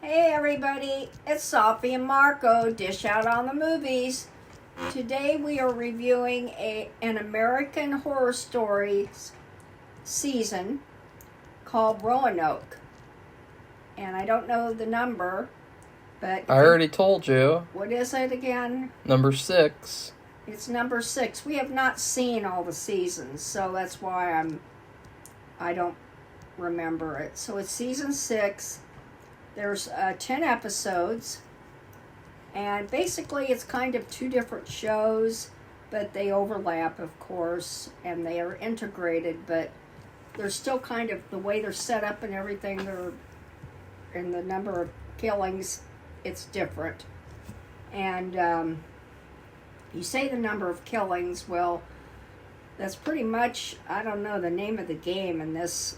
Hey everybody, it's Safi and Marco, Dish Out on the Movies. Today we are reviewing an American Horror Stories season called Roanoke. And I don't know the number, but... I already told you. What is it again? Number 6. It's number 6. We have not seen all the seasons, so that's why I don't remember it. So it's season 6. There's 10 episodes, and basically it's kind of 2 different shows, but they overlap, of course, and they are integrated, but they're still kind of, the way they're set up and everything, and the number of killings, it's different. And you say the number of killings, well, that's pretty much, I don't know the name of the game in this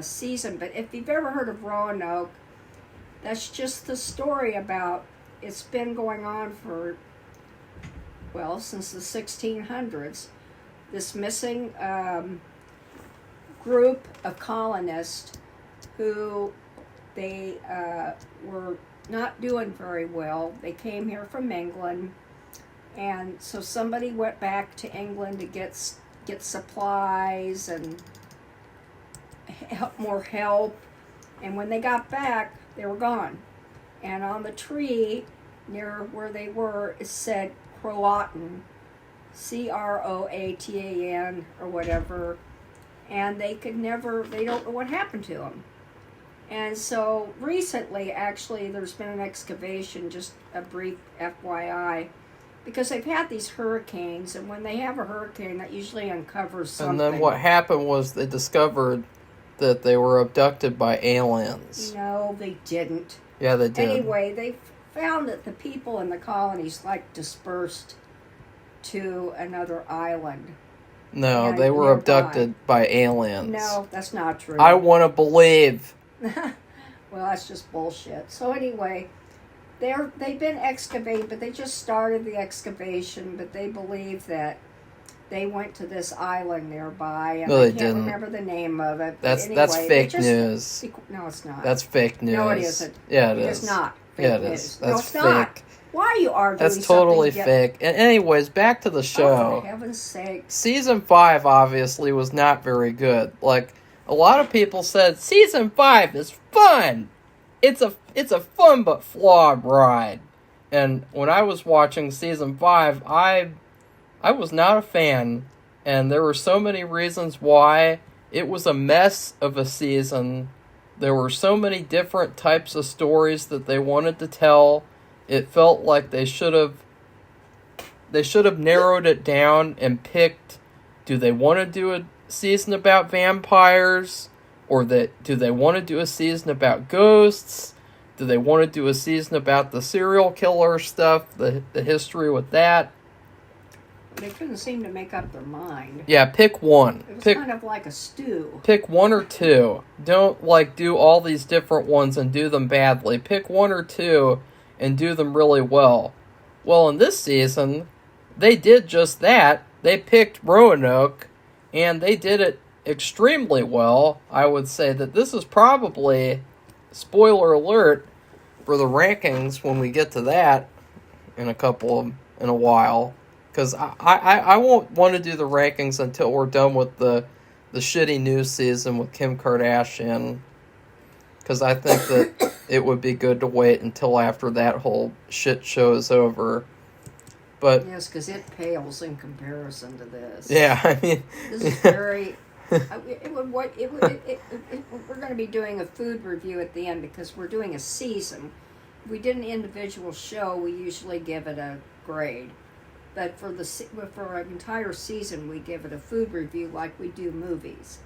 season, but if you've ever heard of Roanoke, that's just the story about, it's been going on for, well, since the 1600s. This missing group of colonists who they were not doing very well. They came here from England, and so somebody went back to England to get supplies and more help, and when they got back, they were gone. And on the tree near where they were, it said Croatan, Croatan or whatever, and they don't know what happened to them. And so recently, actually, there's been an excavation, just a brief FYI, because they've had these hurricanes, and when they have a hurricane, that usually uncovers something. And then what happened was they discovered that they were abducted by aliens. No, they didn't. Yeah, they did. Anyway, they found that the people in the colonies dispersed to another island. No, they were abducted by aliens. No, that's not true. I want to believe. Well, that's just bullshit. So anyway, they've been excavated, but they just started the excavation, but they believe that they went to this island nearby, and I can't remember the name of it. That's fake news. No, it's not. That's fake news. No, it isn't. Yeah, it is. It's not fake yeah, it news. is. No, That's it's fake. not. Why are you arguing? That's totally fake. And anyways, back to the show. Oh, for heaven's sake. Season 5 obviously was not very good. Like, a lot of people said Season 5 is fun. It's a fun but flawed ride. And when I was watching Season 5, I was not a fan, and there were so many reasons why. It was a mess of a season. There were so many different types of stories that they wanted to tell. It felt like they should have narrowed it down and picked, do they want to do a season about vampires, or do they want to do a season about ghosts? Do they want to do a season about the serial killer stuff, the history with that? They couldn't seem to make up their mind. Yeah, pick one. It was kind of like a stew. Pick one or two. Don't, do all these different ones and do them badly. Pick one or two and do them really well. Well, in this season, they did just that. They picked Roanoke, and they did it extremely well. I would say that this is probably, spoiler alert, for the rankings when we get to that in a while. Because I won't want to do the rankings until we're done with the shitty news season with Kim Kardashian. Because I think that it would be good to wait until after that whole shit show is over. But yes, because it pales in comparison to this. Yeah, I mean... This is very... we're going to be doing a food review at the end because we're doing a season. If we did an individual show, we usually give it a grade. But for an entire season, we give it a food review like we do movies.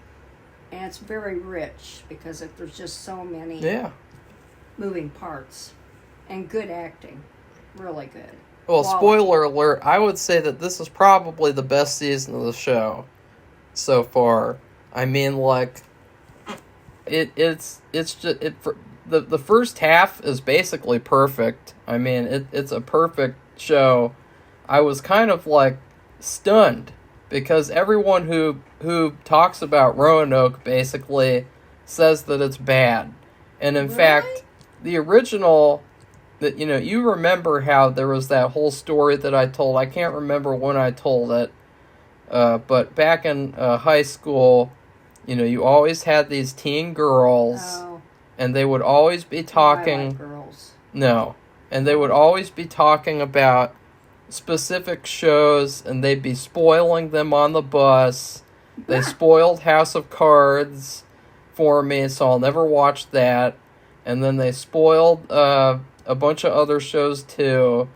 And it's very rich because there's just so many moving parts. And good acting. Really good. Well, spoiler alert, I would say that this is probably the best season of the show so far. I mean, it's just the first half is basically perfect. I mean, it's a perfect show. I was kind of stunned because everyone who talks about Roanoke basically says that it's bad. And in Really? fact, the original, that you remember how there was that whole story that I told. I can't remember when I told it, but back in high school, you always had these teen girls, and they would always be talking. I like girls. No, and they would always be talking about specific shows, and they'd be spoiling them on the bus. They spoiled House of Cards for me, so I'll never watch that. And then they spoiled a bunch of other shows too.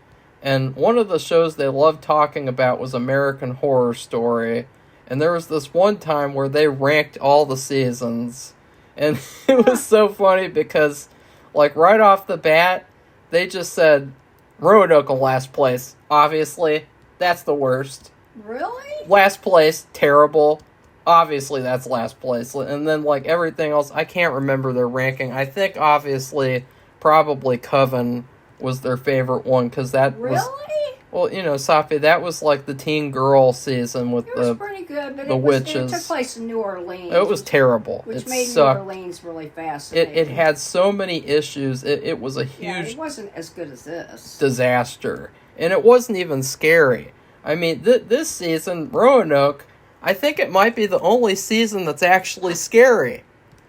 And one of the shows they loved talking about was American Horror Story. And there was this one time where they ranked all the seasons. And it was so funny because, like, right off the bat, they just said, Roanoke in last place. Obviously, that's the worst. Really? Last place, terrible. Obviously, that's last place. And then, like, everything else, I can't remember their ranking. I think, obviously, probably Coven was their favorite one, because that was... Really? Well, Safi, that was, like, the teen girl season with it was pretty good, but the witches. It took place in New Orleans. It was terrible. Which it made sucked. New Orleans really fascinating. It had so many issues. It was a huge... Yeah, it wasn't as good as this. Disaster. And it wasn't even scary. I mean, this season, Roanoke, I think it might be the only season that's actually scary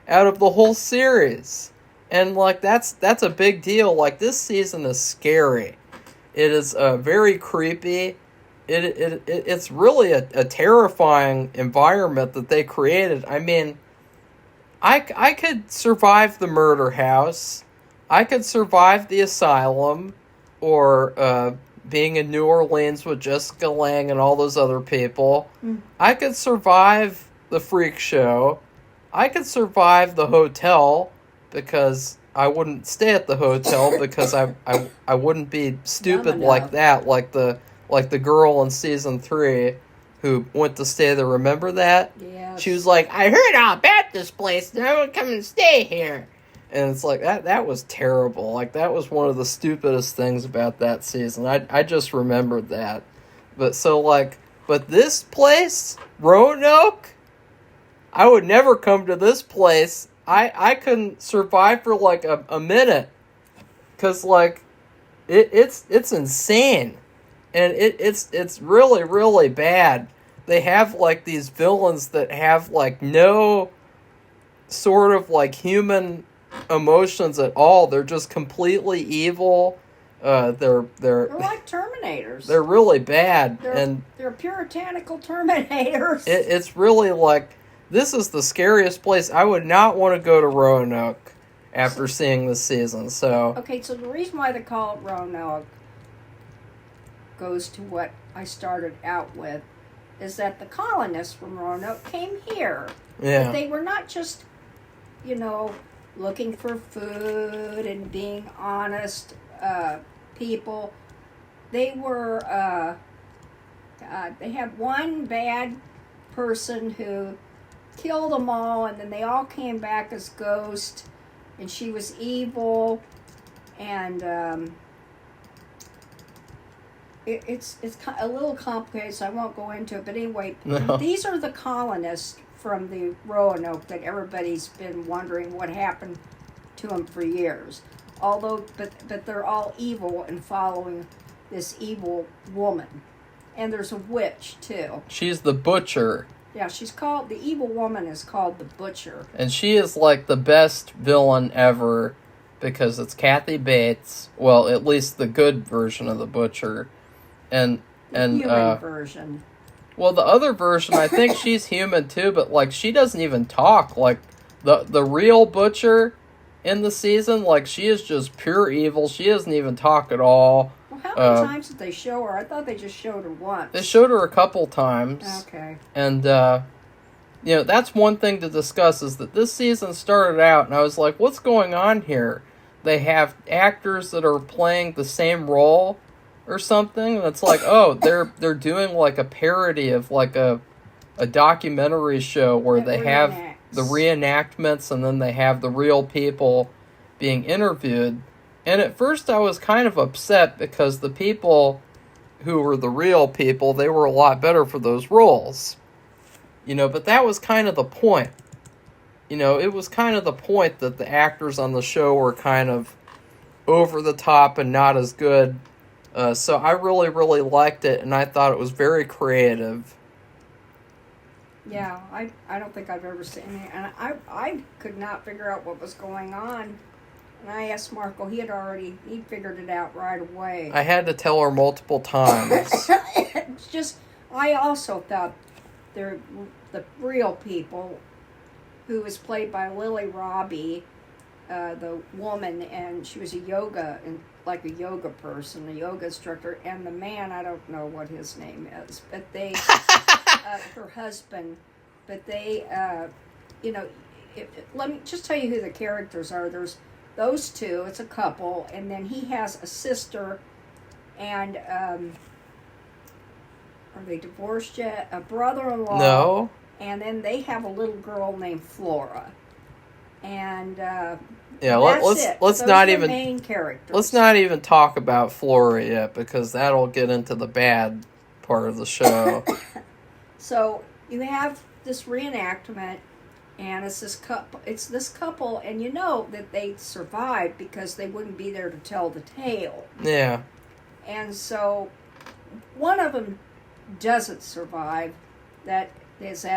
out of the whole series. And, like, that's a big deal. Like, this season is scary. It is very creepy. It's really a terrifying environment that they created. I mean, I could survive the murder house. I could survive the asylum, or being in New Orleans with Jessica Lange and all those other people. I could survive the freak show. I could survive the hotel, because I wouldn't stay at the hotel because I wouldn't be stupid like that, like the girl in season 3 who went to stay there. Remember that? Yeah. She was like, I heard all about this place, and I would come and stay here. And it's like, that was terrible. Like, that was one of the stupidest things about that season. I just remembered that. But this place, Roanoke, I would never come to this place. I couldn't survive for, like, a minute. Because, like, it's insane. And it's really, really bad. They have, like, these villains that have, like, no sort of, like, human emotions at all. They're just completely evil. They're like Terminators. They're really bad. They're puritanical Terminators. It's really like, this is the scariest place. I would not want to go to Roanoke after seeing this season. So okay, so the reason why they call it Roanoke goes to what I started out with, is that the colonists from Roanoke came here. Yeah. But they were not just, looking for food and being honest people. They were, they had one bad person who killed them all, and then they all came back as ghosts, and she was evil, and it's a little complicated, so I won't go into it. But anyway, These are the colonists from the Roanoke that everybody's been wondering what happened to them for years. But they're all evil and following this evil woman, and there's a witch too. She's the Butcher. Yeah, the evil woman is called the Butcher. And she is, like, the best villain ever, because it's Kathy Bates. Well, at least the good version of the Butcher. And human version. Well, the other version, I think she's human too, but, like, she doesn't even talk. Like, the real Butcher in the season, like, she is just pure evil. She doesn't even talk at all. Well, how many times did they show her? I thought they just showed her once. They showed her a couple times. Okay. And, that's one thing to discuss, is that this season started out, and I was like, what's going on here? They have actors that are playing the same role or something, and it's like, oh, they're doing, like, a parody of, like, a documentary show where they have the reenactments, and then they have the real people being interviewed. And at first I was kind of upset, because the people who were the real people, they were a lot better for those roles. But that was kind of the point. it was kind of the point that the actors on the show were kind of over the top and not as good. So I really, really liked it, and I thought it was very creative. Yeah, I don't think I've ever seen it, and I could not figure out what was going on. And I asked Marco, he figured it out right away. I had to tell her multiple times. It's just, I also thought they're the real people, who was played by Lily Robbie, the woman, and she was a yoga person, a yoga instructor, and the man, I don't know what his name is, but they, her husband, but they, let me just tell you who the characters are. There's those two, it's a couple, and then he has a sister, and, are they divorced yet? A brother-in-law. No. And then they have a little girl named Flora. And, yeah, let's those not are even main characters. Let's not even talk about Flora yet, because that'll get into the bad part of the show. So you have this reenactment, and it's this couple, and you know that they survived because they wouldn't be there to tell the tale. Yeah. And so one of them doesn't survive. That is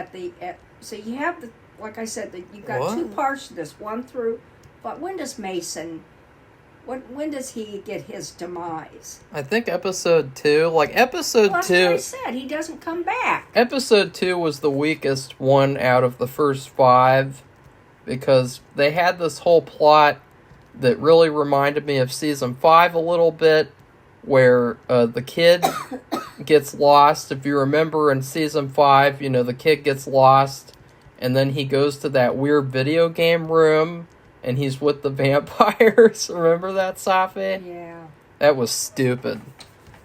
so you have like I said, you've got What? two parts to this. One through, but when does when does he get his demise? I think episode 2, episode 2. That's what I said. He doesn't come back. Episode 2 was the weakest one out of the first 5, because they had this whole plot that really reminded me of season 5 a little bit, where the kid gets lost. If you remember in season 5, the kid gets lost, and then he goes to that weird video game room, and he's with the vampires. Remember that, Safi? Yeah. That was stupid.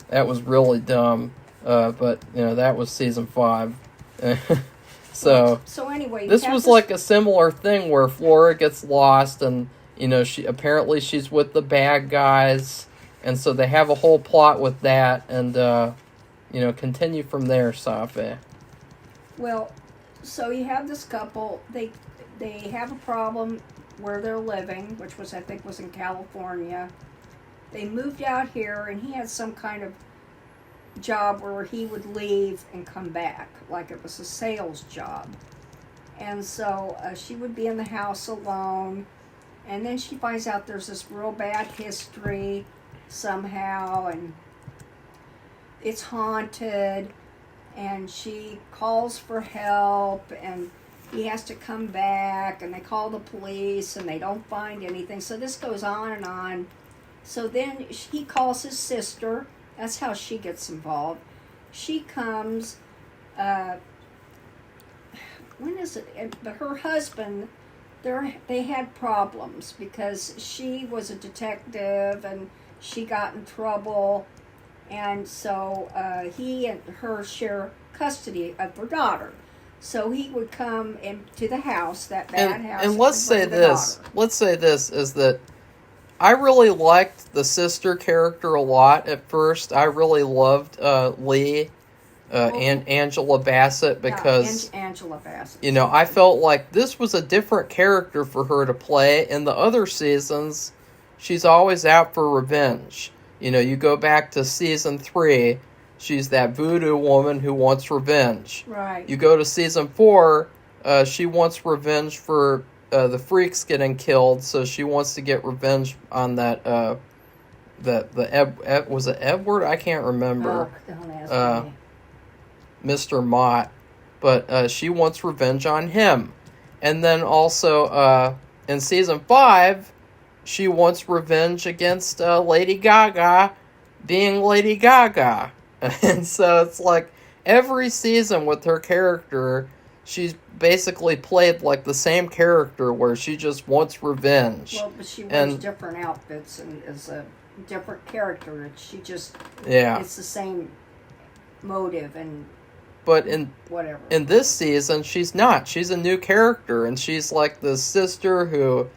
That was really dumb. But, that was season 5. So anyway, this was like a similar thing where Flora gets lost, and, she's with the bad guys. And so they have a whole plot with that, and, continue from there, Safi. Well, so you have this couple, they have a problem where they're living, which I think was in California. They moved out here, and he had some kind of job where he would leave and come back, like it was a sales job. And so she would be in the house alone, and then she finds out there's this real bad history somehow, and it's haunted, and she calls for help, and he has to come back, and they call the police, and they don't find anything. So this goes on and on. So then he calls his sister. That's how she gets involved. She comes, when is it? But her husband, they had problems because she was a detective, and she got in trouble, and so he and her share custody of their daughter. So he would come into the house, that bad house. And let's say this is that I really liked the sister character a lot at first. I really loved Lee and Angela Bassett, because Angela Bassett. I felt like this was a different character for her to play. In the other seasons, she's always out for revenge. You go back to season 3, she's that voodoo woman who wants revenge. Right. You go to season 4, she wants revenge for the freaks getting killed, so she wants to get revenge on that, was it Edward? I can't remember. Oh, don't ask me. Mr. Mott. But she wants revenge on him. And then also, in season 5, she wants revenge against Lady Gaga being Lady Gaga. And so it's like every season with her character, she's basically played like the same character where she just wants revenge. Well, but she wears different outfits and is a different character. She just, it's the same motive and but in whatever. In this season, she's not. She's a new character, and she's like the sister who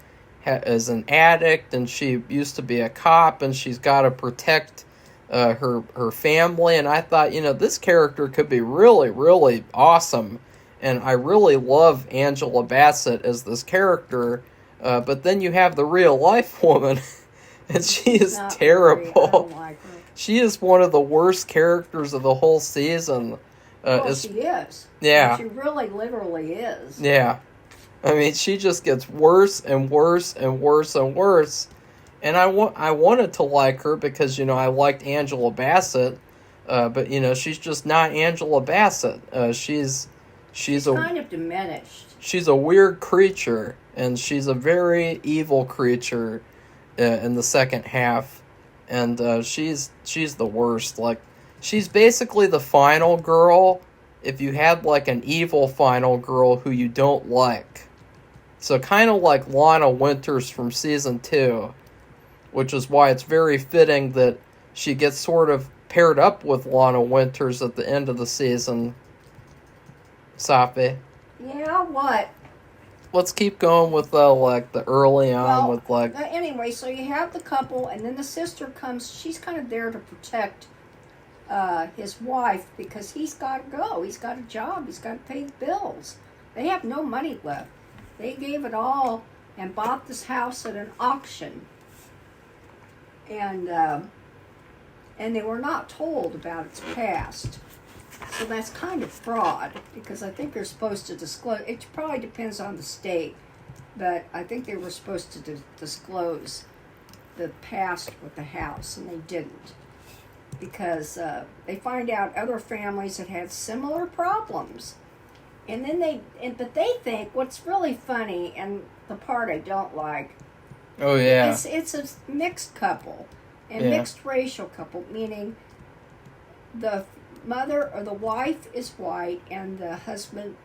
is an addict, and she used to be a cop, and she's got to protect her family. And I thought, this character could be really, really awesome and I really love Angela Bassett as this character, but then you have the real life woman, and she is Not terrible. very, I don't like her. She is one of the worst characters of the whole season. She is. Yeah. She really, literally is. Yeah. I mean, she just gets worse and worse and worse and worse. And I wanted to like her because, I liked Angela Bassett. But, she's just not Angela Bassett. She's kind of diminished. She's a weird creature. And she's a very evil creature in the second half. And she's the worst. Like, she's basically the final girl if you had, like, an evil final girl who you don't like. So kind of like Lana Winters from Season 2, which is why it's very fitting that she gets sort of paired up with Lana Winters at the end of the season. Safi? Yeah, what? Let's keep going with, the early on with, Anyway, so you have the couple, and then the sister comes. She's kind of there to protect his wife because he's got to go. He's got a job. He's got to pay the bills. They have no money left. They gave it all and bought this house at an auction. And they were not told about its past. So that's kind of fraud because I think they're supposed to disclose. It probably depends on the state, but I think they were supposed to disclose the past with the house, and they didn't. Because they find out other families that had similar problems. And then but they think what's really funny, and the part I don't like, oh yeah, it's a mixed couple, mixed racial couple, meaning the mother or the wife is white and the husband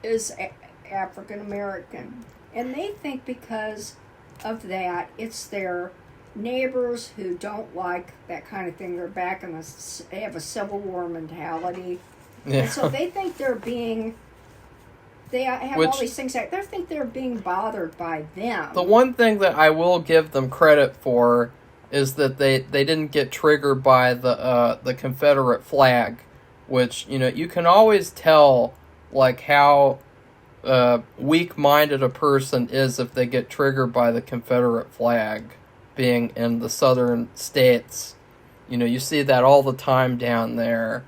is African American, and they think because of that it's their neighbors who don't like that kind of thing. They're back in they have a Civil War mentality, and so they think they're being. They have all these things. They think they're being bothered by them. The one thing that I will give them credit for is that they didn't get triggered by the Confederate flag, which you can always tell like how weak-minded a person is if they get triggered by the Confederate flag being in the southern states. You see that all the time down there.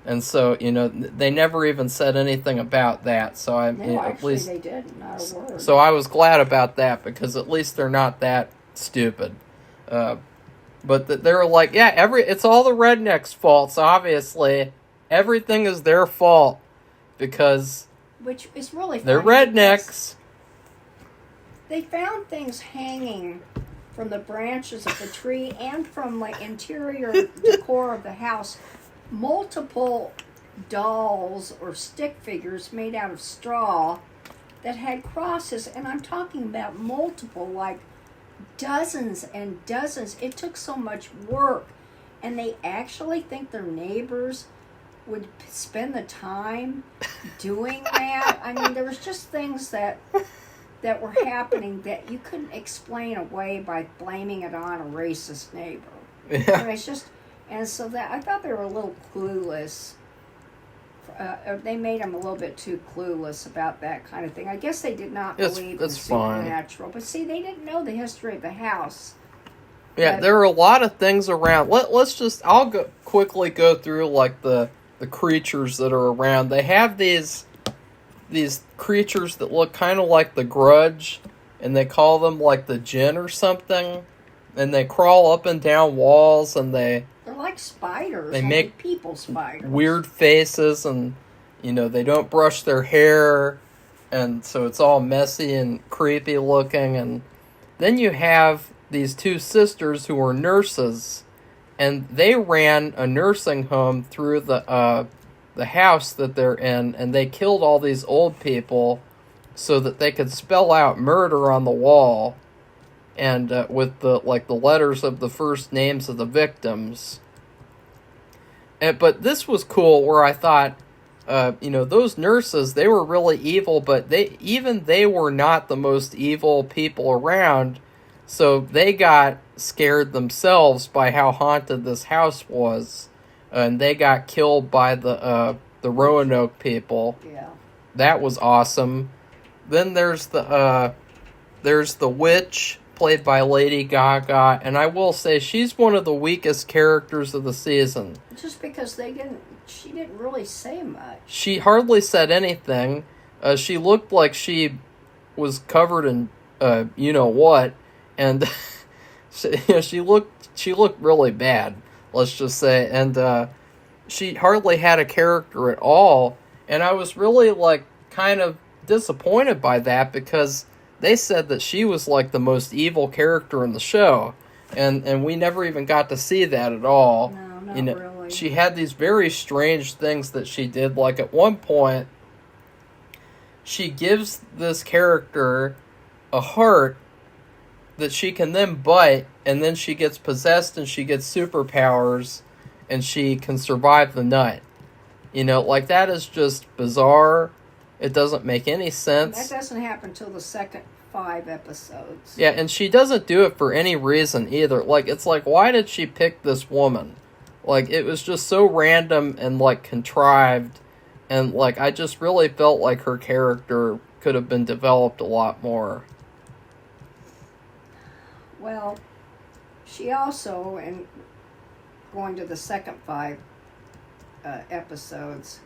And so, they never even said anything about that. So at least they did, not a word. So I was glad about that because at least they're not that stupid. But they're like, yeah, it's all the rednecks' faults. Obviously, everything is their fault because which is really they're rednecks. They found things hanging from the branches of the tree and from the interior decor of the house. Multiple dolls or stick figures made out of straw that had crosses, and I'm talking about multiple, like dozens and dozens. It took so much work, and they actually think their neighbors would spend the time doing that. I mean, there was just things that were happening that you couldn't explain away by blaming it on a racist neighbor. Yeah. I mean, it's just. And so that I thought they were a little clueless. They made them a little bit too clueless about that kind of thing. I guess they did not believe in supernatural. But see, they didn't know the history of the house. Yeah, there are a lot of things around. I'll quickly go through like the creatures that are around. They have these creatures that look kind of like the Grudge, and they call them like the Jinn or something. And they crawl up and down walls, and they're like spiders. They make people spiders. Weird faces, and they don't brush their hair, and so it's all messy and creepy looking. And then you have these two sisters who are nurses, and they ran a nursing home through the house that they're in, and they killed all these old people so that they could spell out murder on the wall. And with the letters of the first names of the victims. But this was cool, where I thought, those nurses, they were really evil, but they were not the most evil people around. So they got scared themselves by how haunted this house was, and they got killed by the Roanoke people. Yeah. that was awesome. Then there's the witch played by Lady Gaga, and I will say she's one of the weakest characters of the season. Just because she didn't really say much. She hardly said anything. She looked like she was covered in you know what, and she looked really bad. Let's just say, and she hardly had a character at all. And I was really kind of disappointed by that, because they said that she was the most evil character in the show, and we never even got to see that at all. No, not really. She had these very strange things that she did. At one point, she gives this character a heart that she can then bite, and then she gets possessed and she gets superpowers, and she can survive the night. That is just bizarre. It doesn't make any sense. That doesn't happen till the second 5 episodes. Yeah, and she doesn't do it for any reason either. Why did she pick this woman? It was just so random and, contrived. And, I just really felt like her character could have been developed a lot more. Well, she also, and going to the second 5 episodes,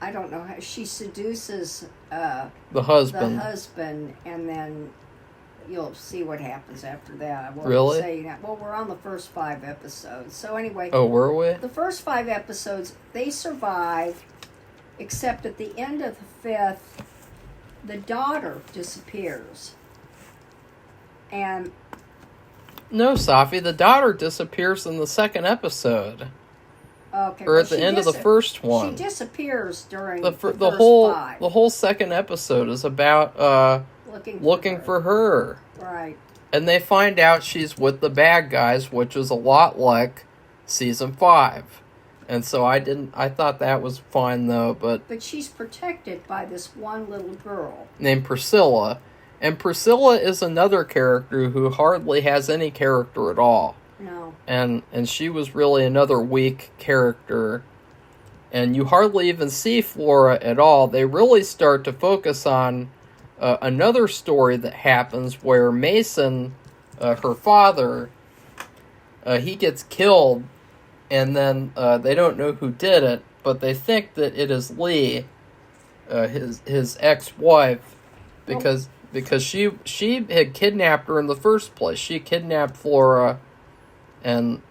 I don't know how she seduces the husband. And then you'll see what happens after that. I won't Really? say that. Well, we're on the first 5 episodes. So anyway. Oh, were we? The first 5 episodes, they survive, except at the end of the 5th, the daughter disappears. And no, Safi, the daughter disappears in the second episode. Okay, or at the end of the first one. She disappears during the first whole 5. The whole second episode is about looking for her. Right. And they find out she's with the bad guys, which is a lot like season 5. And so I thought that was fine though, but she's protected by this one little girl named Priscilla. And Priscilla is another character who hardly has any character at all. No. And she was really another weak character. And you hardly even see Flora at all. They really start to focus on another story that happens where Mason, her father, he gets killed, and then they don't know who did it, but they think that it is Lee, his ex-wife, because she had kidnapped her in the first place. She kidnapped Flora, and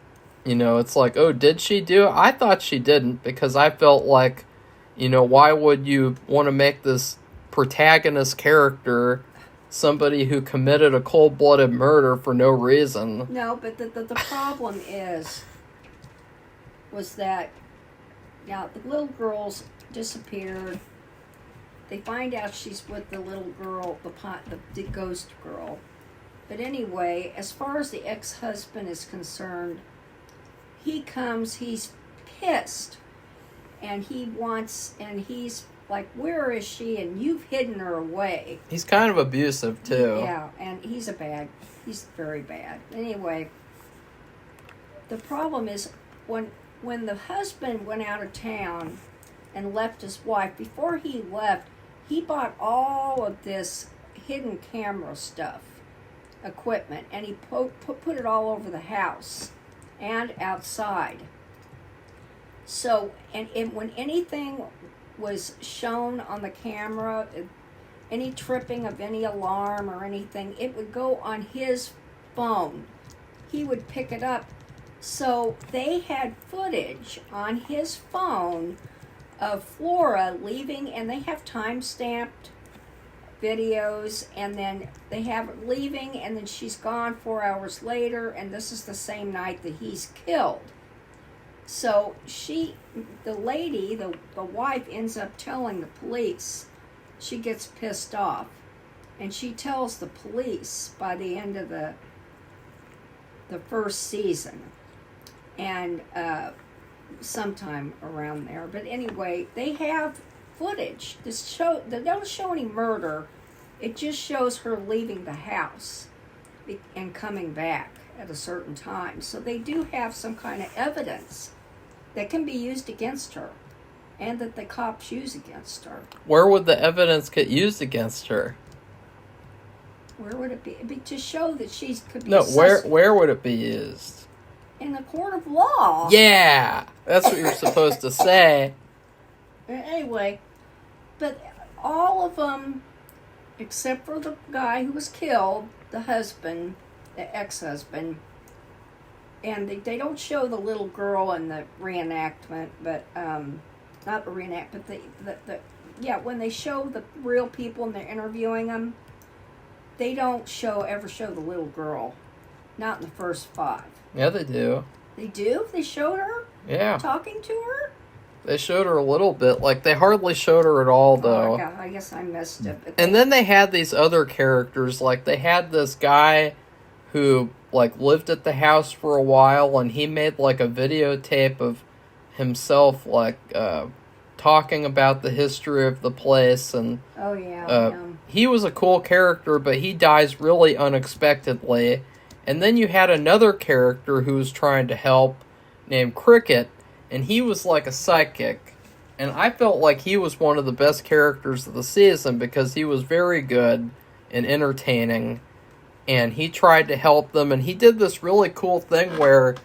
it's oh, did she do it? I thought she didn't, because I felt why would you want to make this protagonist character somebody who committed a cold-blooded murder for no reason? No, but the problem was that now the little girl's disappeared. They find out she's with the little girl, the ghost girl. But anyway, as far as the ex-husband is concerned, he's pissed. And he's like, where is she? And you've hidden her away. He's kind of abusive, too. Yeah, and he's very bad. Anyway, the problem is when the husband went out of town and left his wife, before he left, he bought all of this hidden camera stuff, equipment, and he put it all over the house and outside. So, and when anything was shown on the camera, any tripping of any alarm or anything, it would go on his phone. He would pick it up. So they had footage on his phone of Flora leaving, and they have time-stamped videos, and then they have her leaving, and then she's gone 4 hours later, and this is the same night that he's killed. So the lady, the wife, ends up telling the police. She gets pissed off, and she tells the police by the end of the first season, and sometime around there. But anyway, they have footage. They don't show any murder. It just shows her leaving the house and coming back at a certain time. So they do have some kind of evidence that can be used against her. and that the cops use against her. Where would the evidence get used against her? Where would it be? It'd be to show that she could be No, where would it be used? In the court of law. Yeah, that's what you're supposed to say. Anyway, but all of them, except for the guy who was killed, the husband, the ex-husband, and they don't show the little girl in the reenactment, but not the reenactment, but yeah, when they show the real people and they're interviewing them, they don't ever show the little girl, not in the first 5. Yeah, they do. They do? They showed her? Yeah. Talking to her? They showed her a little bit. Like, they hardly showed her at all, though. Oh, I guess I missed it. And then they had these other characters. Like, they had this guy who, like, lived at the house for a while, and he made, like, a videotape of himself, like, talking about the history of the place. And oh, yeah. he was a cool character, but he dies really unexpectedly. And then you had another character who was trying to help named Cricket, and he was like a psychic. And I felt like he was one of the best characters of the season because he was very good and entertaining. And he tried to help them, and he did this really cool thing where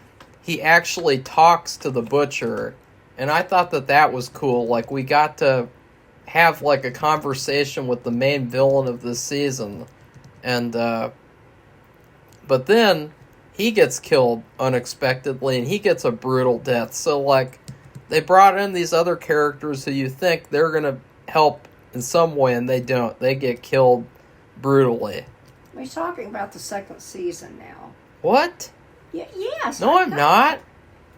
he actually talks to the butcher. And I thought that was cool. Like, we got to have, like, a conversation with the main villain of this season. And, but then he gets killed unexpectedly, and he gets a brutal death. So, like, they brought in these other characters who you think they're going to help in some way, and they don't. They get killed brutally. We're talking about the second season now. What? Yes. No, I'm not.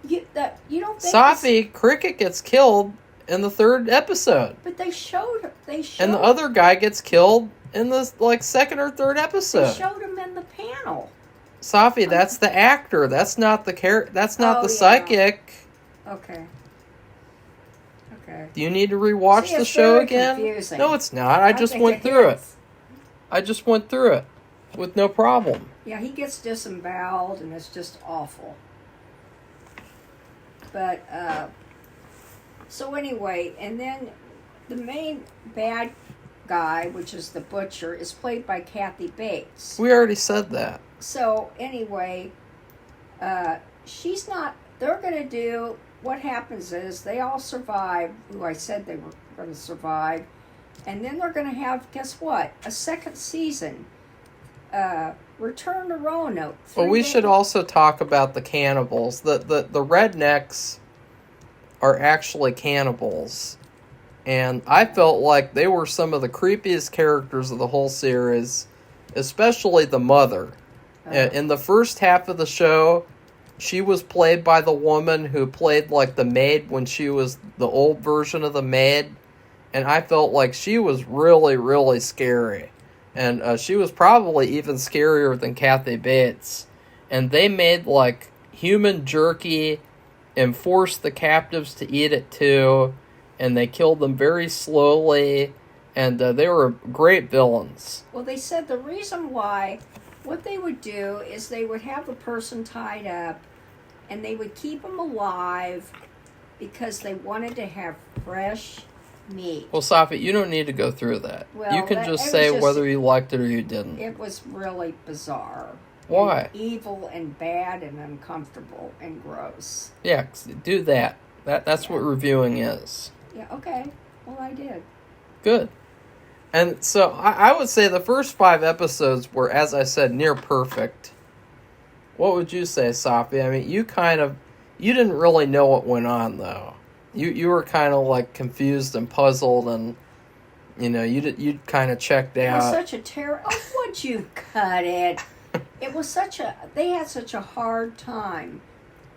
You don't think Safi, Cricket gets killed in the 3rd episode. But they showed. And the other guy gets killed in the, like, 2nd or 3rd episode. They showed him in the panel. Safi, that's the actor. That's not the That's not the psychic. Okay. Do you need to rewatch the show again? Confusing. No, it's not. I just went through it. I just went through it with no problem. Yeah, he gets disemboweled, and it's just awful. But, so anyway, and then the main bad guy, which is the butcher, is played by Kathy Bates. We already said that. So anyway, she's not, they're going to do, what happens is they all survive, who I said they were going to survive, and then they're going to have, guess what, a second season. Return to Roanoke. Well, we should also talk about the cannibals. The rednecks are actually cannibals. And I felt like they were some of the creepiest characters of the whole series, especially the mother. In the first half of the show, she was played by the woman who played like the maid when she was the old version of the maid. And I felt like she was really, really scary. And she was probably even scarier than Kathy Bates. And they made, like, human jerky and forced the captives to eat it, too. And they killed them very slowly. And they were great villains. Well, they said the reason why, what they would do is they would have the person tied up, and they would keep them alive because they wanted to have fresh meat. Well, Safi, you don't need to go through that. Well, you can just say whether you liked it or you didn't. It was really bizarre. Why? And evil and bad and uncomfortable and gross. Yeah, do that. That's what reviewing is. Yeah, okay. Well, I did. Good. And so I would say the first 5 episodes were, as I said, near perfect. What would you say, Safi? I mean, you didn't really know what went on, though. You were kind of like confused and puzzled, and you kind of checked out. It was such a terror. Oh, would you cut it? It was they had such a hard time,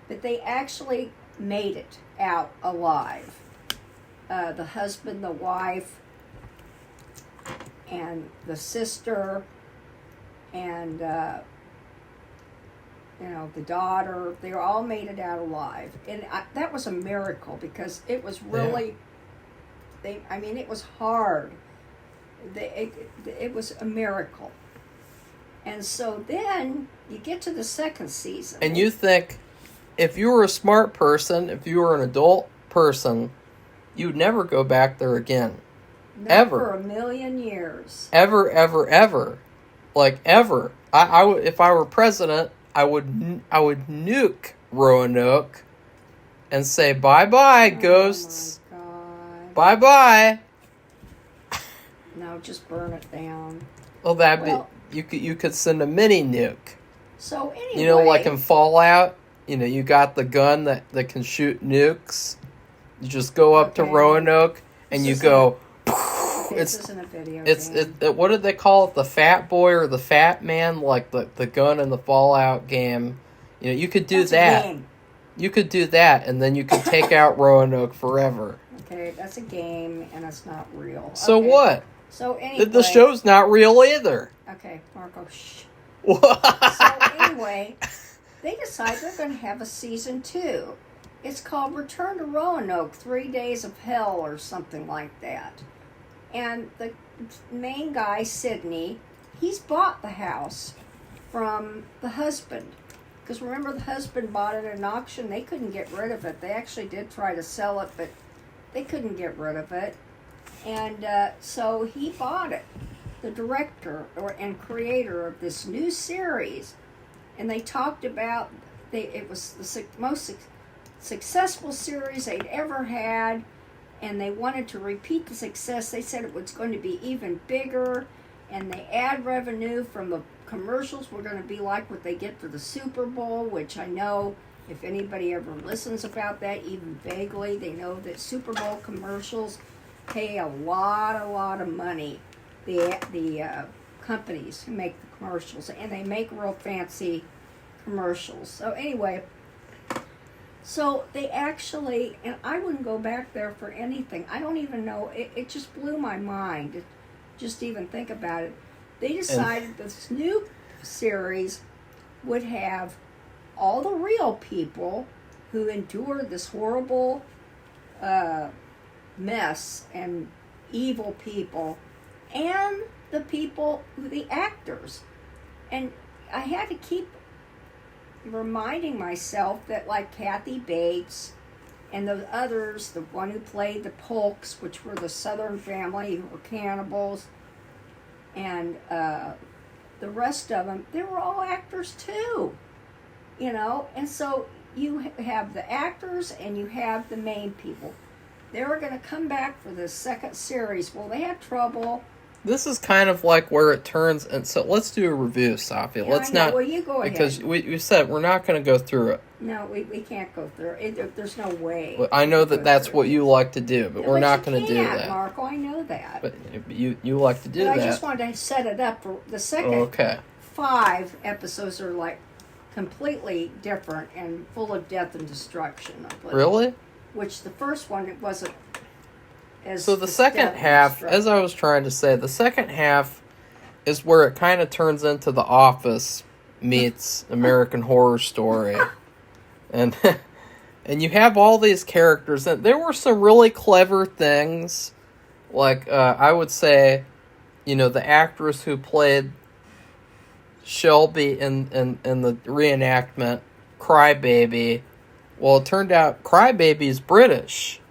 but they actually made it out alive. The husband, the wife, and the sister, and the daughter, they all made it out alive. And that was a miracle because it was really, it was hard. It was a miracle. And so then you get to the second season. And you think, if you were a smart person, if you were an adult person, you'd never go back there again. Not Ever. for a million years. Ever, ever, ever. Like, ever. I would, if I were president, I would nuke Roanoke and say, bye-bye, ghosts. Oh, my God. Bye-bye. No, just burn it down. Well, you could send a mini nuke. So anyway, You know, like in Fallout, you got the gun that can shoot nukes. You just go up to Roanoke and you go. This isn't a video game. What did they call it? The Fat Boy or the Fat Man? Like the gun in the Fallout game. You could do that. You could do that, and then you could take out Roanoke forever. Okay, that's a game, and it's not real. So okay. what? So anyway, the show's not real either. Okay, Marco. Shh. What? So anyway, they decide they're going to have a season 2. It's called Return to Roanoke: 3 Days of Hell or something like that. And the main guy, Sidney, he's bought the house from the husband. Because remember, the husband bought it at an auction. They couldn't get rid of it. They actually did try to sell it, but they couldn't get rid of it. And so he bought it, the director and creator of this new series. And they talked about it was the most successful series they'd ever had. And they wanted to repeat the success. They said it was going to be even bigger. And the ad revenue from the commercials were going to be like what they get for the Super Bowl, which I know if anybody ever listens about that, even vaguely, they know that Super Bowl commercials pay a lot of money. The companies who make the commercials, and they make real fancy commercials. So anyway, so they actually, and I wouldn't go back there for anything. I don't even know. It just blew my mind. Just even think about it. They decided this new series would have all the real people who endured this horrible mess and evil people, and the people, the actors. And I had to keep reminding myself that, like Kathy Bates and the others, the one who played the Polks, which were the Southern family who were cannibals, and the rest of them, they were all actors too, and so you have the actors and you have the main people. They were going to come back for the second series. Well, they had trouble. This is kind of like where it turns, and so let's do a review, Safi. Yeah, let's not. Well, you go ahead. Because we said we're not going to go through it. No, we can't go through it. There's no way. Well, I know that's what you like to do, but we're not going to do that. Marco, I know that. But you like to do that. I just wanted to set it up for the second 5 episodes are like completely different and full of death and destruction. Really? Which the first one, it wasn't as... So the second half, as I was trying to say, the second half is where it kind of turns into The Office meets American Horror Story. And you have all these characters, and there were some really clever things. Like, I would say, the actress who played Shelby in the reenactment, Crybaby. Well, it turned out Crybaby's British.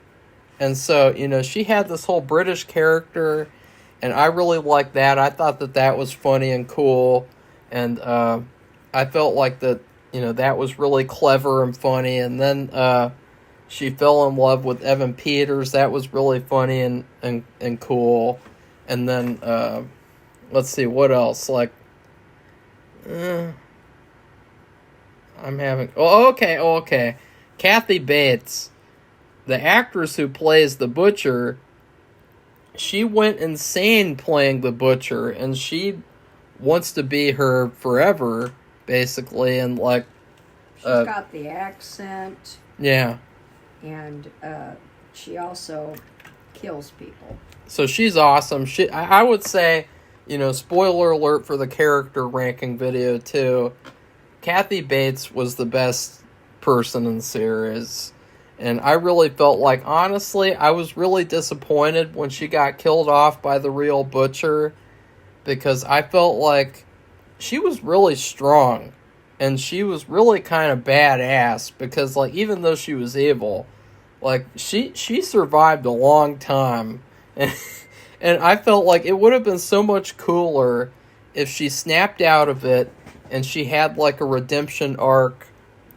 And so, she had this whole British character, and I really liked that. I thought that was funny and cool, and I felt like that, that was really clever and funny. And then she fell in love with Evan Peters. That was really funny and cool. And then, let's see, what else? Like, I'm having... Oh, okay. Kathy Bates, the actress who plays the Butcher, she went insane playing the Butcher, and she wants to be her forever, basically, and like... She's got the accent. Yeah. And she also kills people. So she's awesome. I would say, spoiler alert for the character ranking video, too. Kathy Bates was the best person in the series. And I really felt like, honestly, I was really disappointed when she got killed off by the real Butcher, because I felt like she was really strong, and she was really kind of badass, because, like, even though she was evil, Like, she survived a long time. And I felt like it would have been so much cooler if she snapped out of it and she had like a redemption arc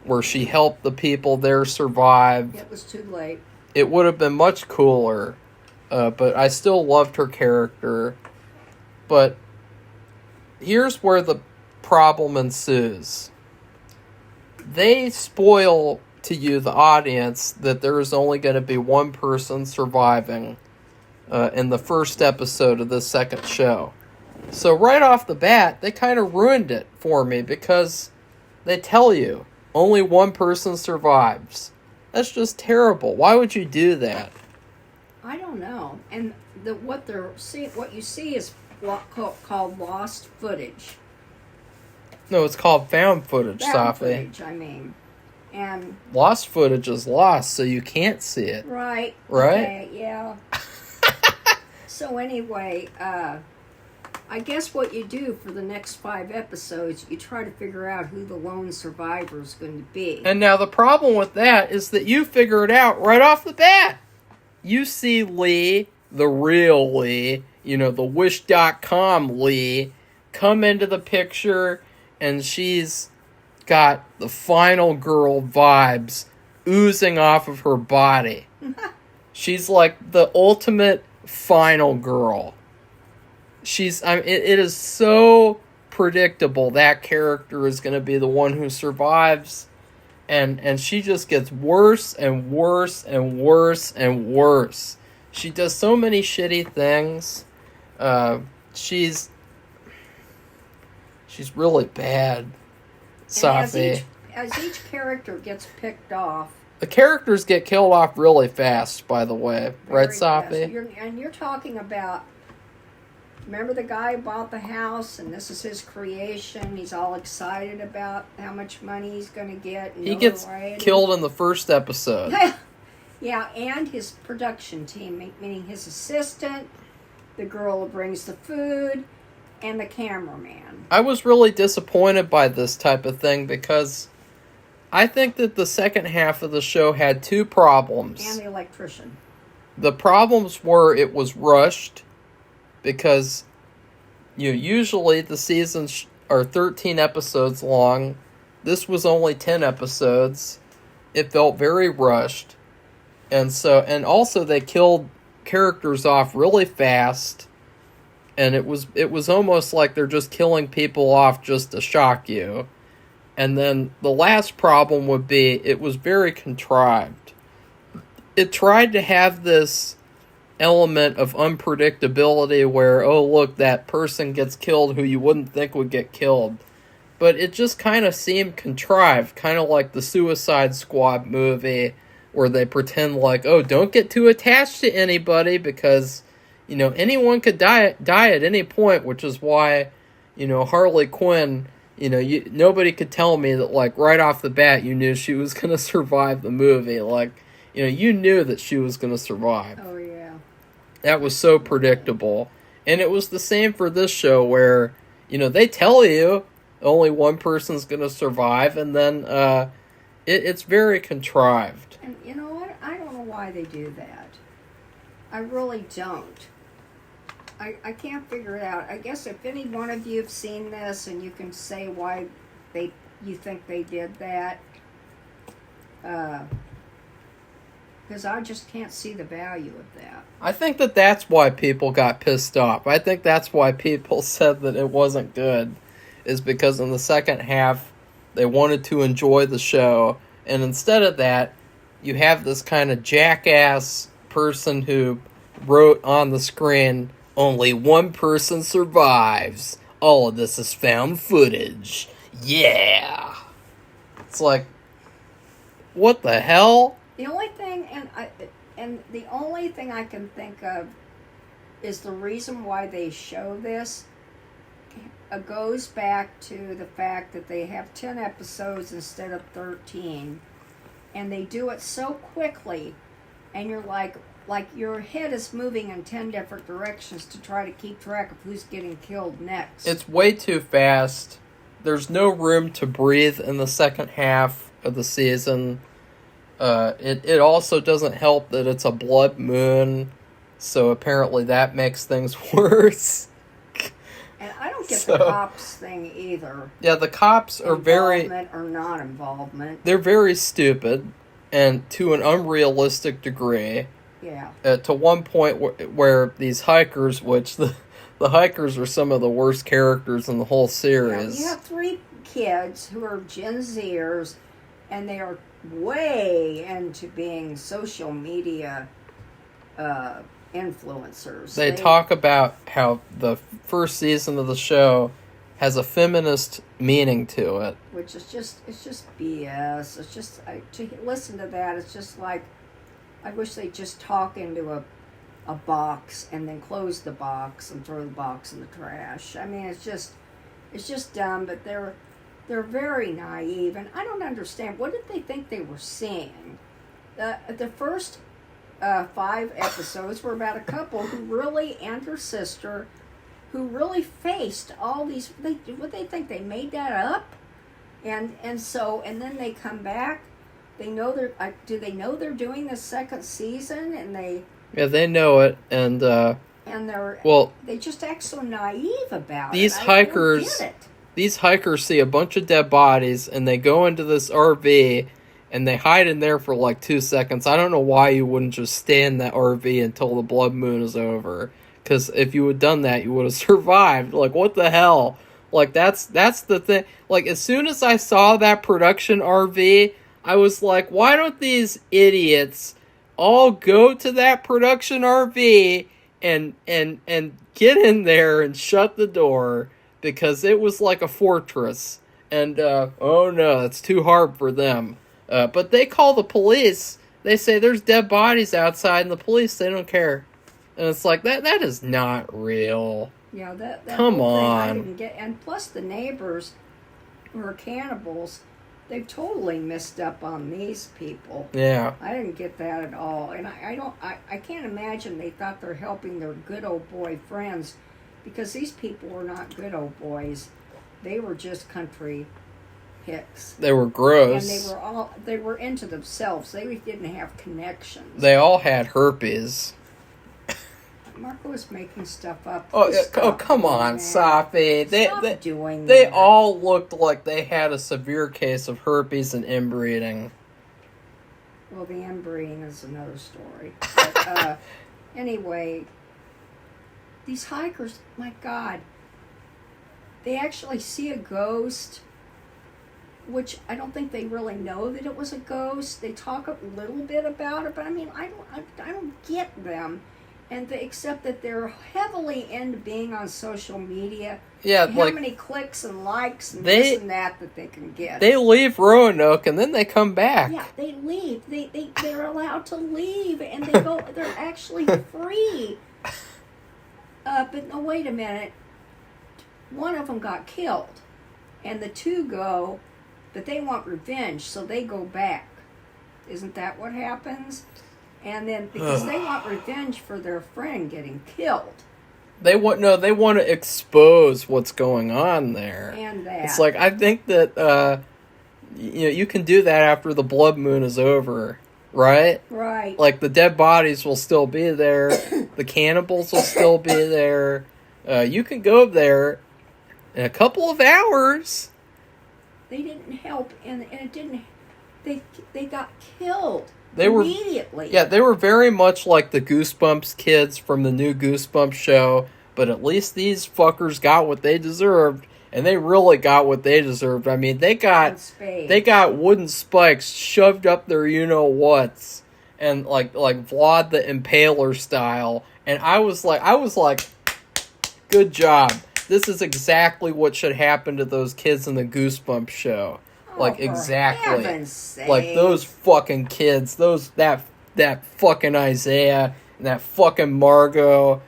where she helped the people there survive. It was too late. It would have been much cooler. But I still loved her character. But here's where the problem ensues. They spoil to you, the audience, that there is only going to be one person surviving in the first episode of this second show. So right off the bat, they kind of ruined it for me because they tell you only one person survives. That's just terrible. Why would you do that? I don't know. And what you see is called lost footage. No, it's called found footage, Found Safi. footage, I mean. And lost footage is lost, so you can't see it. Right. Right? Okay, yeah. So anyway, I guess what you do for the next 5 episodes, you try to figure out who the lone survivor is going to be. And now the problem with that is that you figure it out right off the bat. You see Lee, the real Lee, the Wish.com Lee, come into the picture, and she's got the final girl vibes oozing off of her body. She's like the ultimate final girl. It is so predictable that character is going to be the one who survives, and she just gets worse and worse and worse and worse. She does so many shitty things. She's really bad, Safi. As each character gets picked off, the characters get killed off really fast, by the way. Right, Safi? You're talking about, remember the guy who bought the house, and this is his creation. He's all excited about how much money he's going to get. He gets killed in the first episode. Yeah, and his production team, meaning his assistant, the girl who brings the food, and the cameraman. I was really disappointed by this type of thing because I think that the second half of the show had 2 problems. And the electrician. The problems were it was rushed because usually the seasons are 13 episodes long. This was only 10 episodes. It felt very rushed. And also they killed characters off really fast. And it was almost like they're just killing people off just to shock you. And then the last problem would be it was very contrived. It tried to have this element of unpredictability where, oh, look, that person gets killed who you wouldn't think would get killed. But it just kind of seemed contrived, kind of like the Suicide Squad movie where they pretend like, oh, don't get too attached to anybody because, anyone could die at any point, which is why, Harley Quinn, nobody could tell me that, like, right off the bat you knew she was going to survive the movie. Like, you knew that she was going to survive. Oh, yeah. That was so predictable. And it was the same for this show where, they tell you only one person's going to survive, and then it's very contrived. And you know what? I don't know why they do that. I really don't. I can't figure it out. I guess if any one of you have seen this and you can say why you think they did that, because I just can't see the value of that. I think that's why people got pissed off. I think that's why people said that it wasn't good, is because in the second half they wanted to enjoy the show, and instead of that, you have this kind of jackass person who wrote on the screen, only one person survives. All of this is found footage. Yeah. It's like, what the hell? The only thing, the only thing I can think of is the reason why they show this goes back to the fact that they have 10 episodes instead of 13. And they do it so quickly, and you're like your head is moving in 10 different directions to try to keep track of who's getting killed next. It's way too fast. There's no room to breathe in the second half of the season. It also doesn't help that it's a blood moon, so apparently that makes things worse. And I don't get the cops thing either. Yeah, the cops are involvement or not involvement. They're very stupid, and to an unrealistic degree. Yeah. To one point where these hikers, which the hikers are some of the worst characters in the whole series. Yeah, you have 3 kids who are Gen Zers, and they are way into being social media influencers. They talk about how the first season of the show has a feminist meaning to it, which is just BS. It's just to listen to that. It's just like I wish they'd just talk into a box and then close the box and throw the box in the trash. I mean, it's just dumb. But they're very naive, and I don't understand. What did they think they were seeing? The first 5 episodes were about a couple who really, and her sister, who really faced all these. What they think they made that up, and then they come back. They know do they know they're doing the second season? And they know it, and they just act so naive about these it. hikers. I don't get it. These hikers see a bunch of dead bodies, and they go into this RV, and they hide in there for like 2 seconds. I don't know why you wouldn't just stay in that RV until the blood moon is over. Because if you had done that, you would have survived. Like, what the hell? Like, that's the thing. Like, as soon as I saw that production RV, I was like, why don't these idiots all go to that production RV and get in there and shut the door? Because it was like a fortress. And, oh no, it's too hard for them. But they call the police. They say there's dead bodies outside, and the police, they don't care. And it's like, that is not real. Yeah, that Come whole thing on. I didn't get. And plus the neighbors who are cannibals, they've totally missed up on these people. Yeah. I didn't get that at all. And I can't imagine they thought they're helping their good old boy friends, because these people were not good old boys. They were just country hicks. They were gross. And they were into themselves. They didn't have connections. They all had herpes. Marco is making stuff up. Come on, Safi. Stop doing They that. all looked like they had a severe case of herpes and inbreeding. Well, the inbreeding is another story. But, anyway, these hikers, my God, they actually see a ghost, which I don't think they really know that it was a ghost. They talk a little bit about it, but I mean, I don't get them. And except that they're heavily into being on social media. Yeah, and how many clicks and likes and this and that they can get. They leave Roanoke and then they come back. Yeah, they leave. They're allowed to leave, and they go. They're actually free. But no, wait a minute. One of them got killed, and the 2 go, but they want revenge, so they go back. Isn't that what happens? And then, because they want revenge for their friend getting killed. They want to expose what's going on there. And that. It's like, I think that, you can do that after the blood moon is over, right? Right. Like, the dead bodies will still be there. The cannibals will still be there. You can go there in a couple of hours. They didn't help, and it didn't. They got killed. They were immediately. Yeah, they were very much like the Goosebumps kids from the new Goosebumps show, but at least these fuckers got what they deserved, and they really got what they deserved. I mean, they got wooden spikes shoved up their you-know-whats, and like Vlad the Impaler style, and I was like, good job. This is exactly what should happen to those kids in the Goosebumps show. Like, exactly. Like, those fucking kids. That fucking Isaiah and that fucking Margot.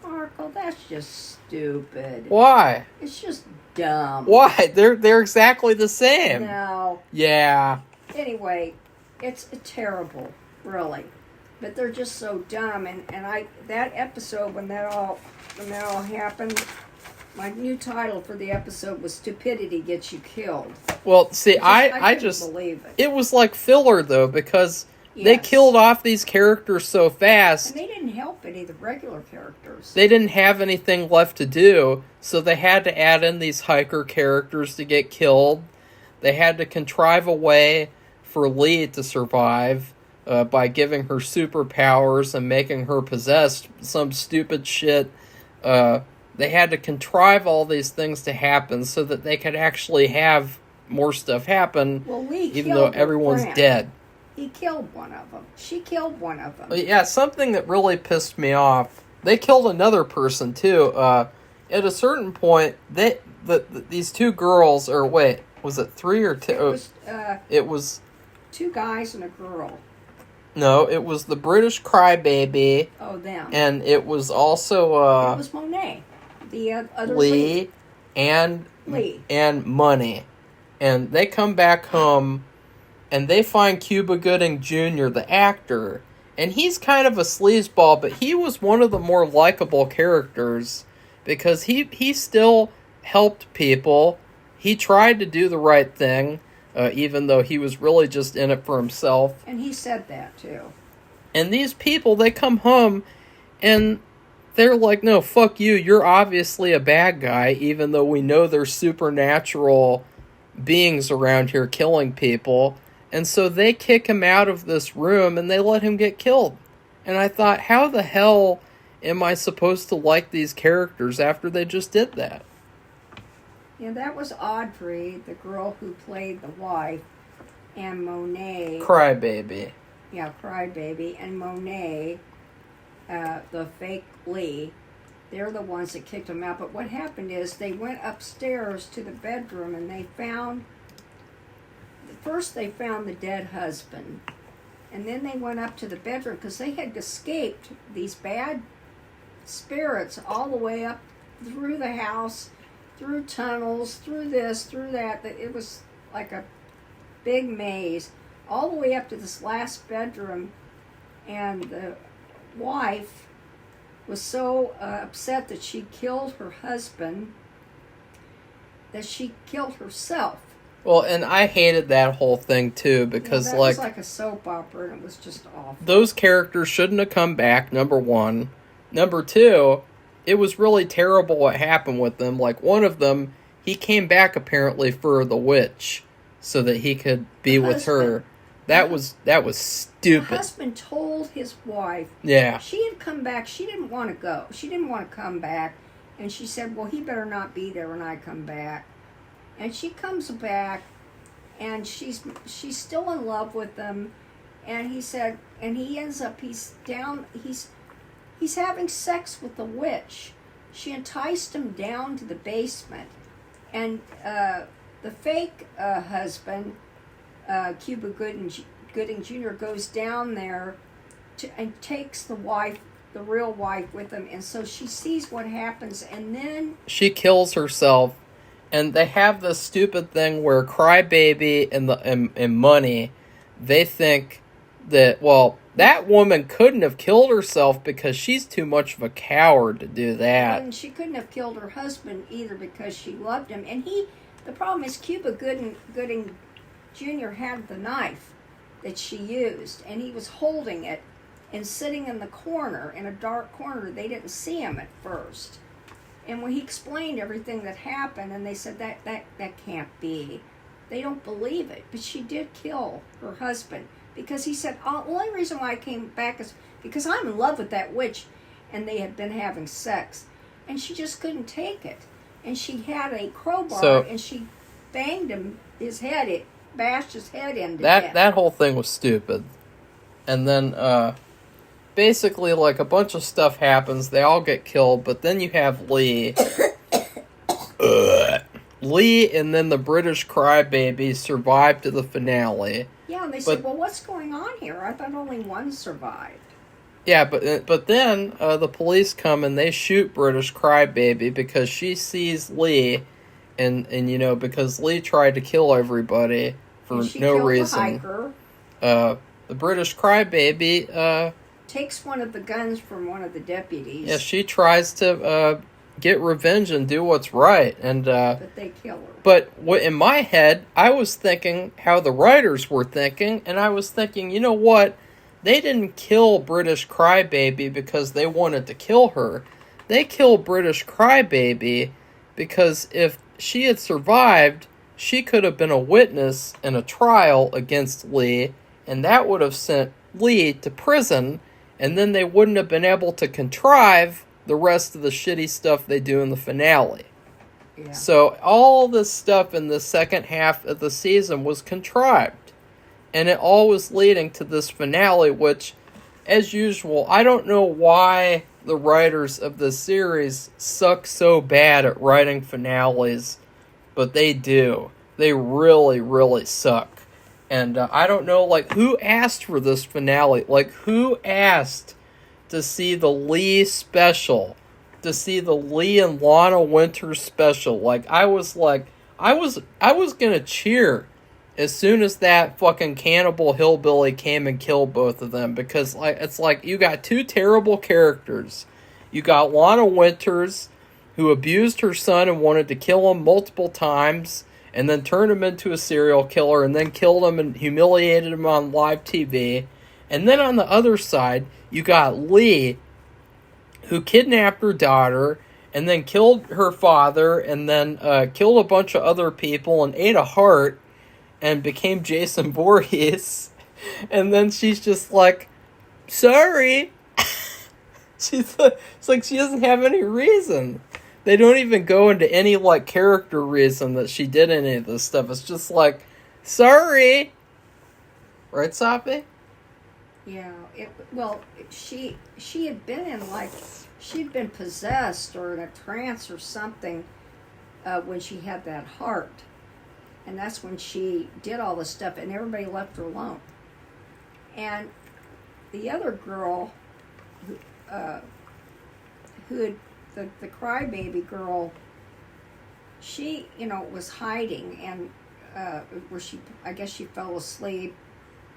Marco, that's just stupid. Why? It's just dumb. Why? They're exactly the same. No. Yeah. Anyway, it's terrible, really. But they're just so dumb. And that episode when that all happened, My new title for the episode was "Stupidity Gets You Killed." Well, see, I couldn't just believe it. It was like filler though, because Yes. they killed off these characters so fast. And they didn't help any of the regular characters. They didn't have anything left to do, so they had to add in these hiker characters to get killed. They had to contrive a way for Lee to survive by giving her superpowers and making her possess some stupid shit. They had to contrive all these things to happen so that they could actually have more stuff happen, Well, Lee even killed though everyone's her friend. dead. He killed one of them. She killed one of them. Yeah, something that really pissed me off. They killed another person too. At a certain point, these two girls, or wait, was it 3 or 2? It was 2 guys and a girl. No, it was the British crybaby. Oh, them. And it was also it was Monet, the other Lee and Money, and they come back home. And they find Cuba Gooding Jr., the actor. And he's kind of a sleazeball, but he was one of the more likable characters. Because he still helped people. He tried to do the right thing, even though he was really just in it for himself. And he said that, too. And these people, they come home, and they're like, no, fuck you, you're obviously a bad guy, even though we know there's supernatural beings around here killing people. And so they kick him out of this room and they let him get killed. And I thought, how the hell am I supposed to like these characters after they just did that? Yeah, that was Audrey, the girl who played the wife, and Monet. Crybaby. Yeah, Crybaby. And Monet, the fake Lee, they're the ones that kicked him out. But what happened is they went upstairs to the bedroom and they found... First, they found the dead husband, and then they went up to the bedroom because they had escaped these bad spirits all the way up through the house, through tunnels, through this, through that. It was like a big maze, all the way up to this last bedroom, and the wife was so upset that she killed her husband that she killed herself. Well, and I hated that whole thing too, because that was like a soap opera, and it was just awful. Those characters shouldn't have come back, number one. Number two, it was really terrible what happened with them. Like, one of them, he came back apparently for the witch, so that he could be with her. That was stupid. The husband told his wife, yeah, she had come back, she didn't want to go. She didn't want to come back, and she said, well, he better not be there when I come back. And she comes back, and she's still in love with him. And he said, and he ends up, he's having sex with the witch. She enticed him down to the basement, and the fake husband, Cuba Gooding Jr., goes down there and takes the wife, the real wife, with him. And so she sees what happens, and then she kills herself. And they have this stupid thing where Crybaby and Money, they think that, well, that woman couldn't have killed herself because she's too much of a coward to do that. And she couldn't have killed her husband either because she loved him. And the problem is Cuba Gooding Jr. had the knife that she used, and he was holding it and sitting in the corner, in a dark corner. They didn't see him at first. And when he explained everything that happened, and they said that can't be, they don't believe it. But she did kill her husband because he said, the only reason why I came back is because I'm in love with that witch, and they had been having sex. And she just couldn't take it. And she had a crowbar, and she banged him, his head, it bashed his head into death. That whole thing was stupid. And then, basically, like, a bunch of stuff happens. They all get killed, but then you have Lee. Lee and then the British crybaby survived to the finale. Yeah, and they said, well, what's going on here? I thought only one survived. Yeah, but then the police come and they shoot British crybaby because she sees Lee, and you know, because Lee tried to kill everybody for no reason. The hiker. The British crybaby takes one of the guns from one of the deputies. Yeah, she tries to get revenge and do what's right. And But they kill her. But in my head, I was thinking how the writers were thinking, and I was thinking, you know what? They didn't kill British Crybaby because they wanted to kill her. They killed British Crybaby because if she had survived, she could have been a witness in a trial against Lee, and that would have sent Lee to prison, and then they wouldn't have been able to contrive the rest of the shitty stuff they do in the finale. Yeah. So all this stuff in the second half of the season was contrived. And it all was leading to this finale, which, as usual, I don't know why the writers of the series suck so bad at writing finales, but they do. They really, really suck. And I don't know, like, who asked for this finale? Like, who asked to see the Lee special? To see the Lee and Lana Winters special? Like, I was gonna cheer as soon as that fucking cannibal hillbilly came and killed both of them, because like it's like you got two terrible characters. You got Lana Winters, who abused her son and wanted to kill him multiple times, and then turned him into a serial killer, and then killed him and humiliated him on live TV. And then on the other side, you got Lee, who kidnapped her daughter, and then killed her father, and then killed a bunch of other people, and ate a heart, and became Jason Voorhees. And then she's just like, sorry. It's like she doesn't have any reason. They don't even go into any, like, character reason that she did any of this stuff. It's just like, sorry. Right, Safi? Yeah. She had been in, like, she'd been possessed or in a trance or something when she had that heart. And that's when she did all this stuff, and everybody left her alone. And the other girl, who had the crybaby girl, she, was hiding, and I guess she fell asleep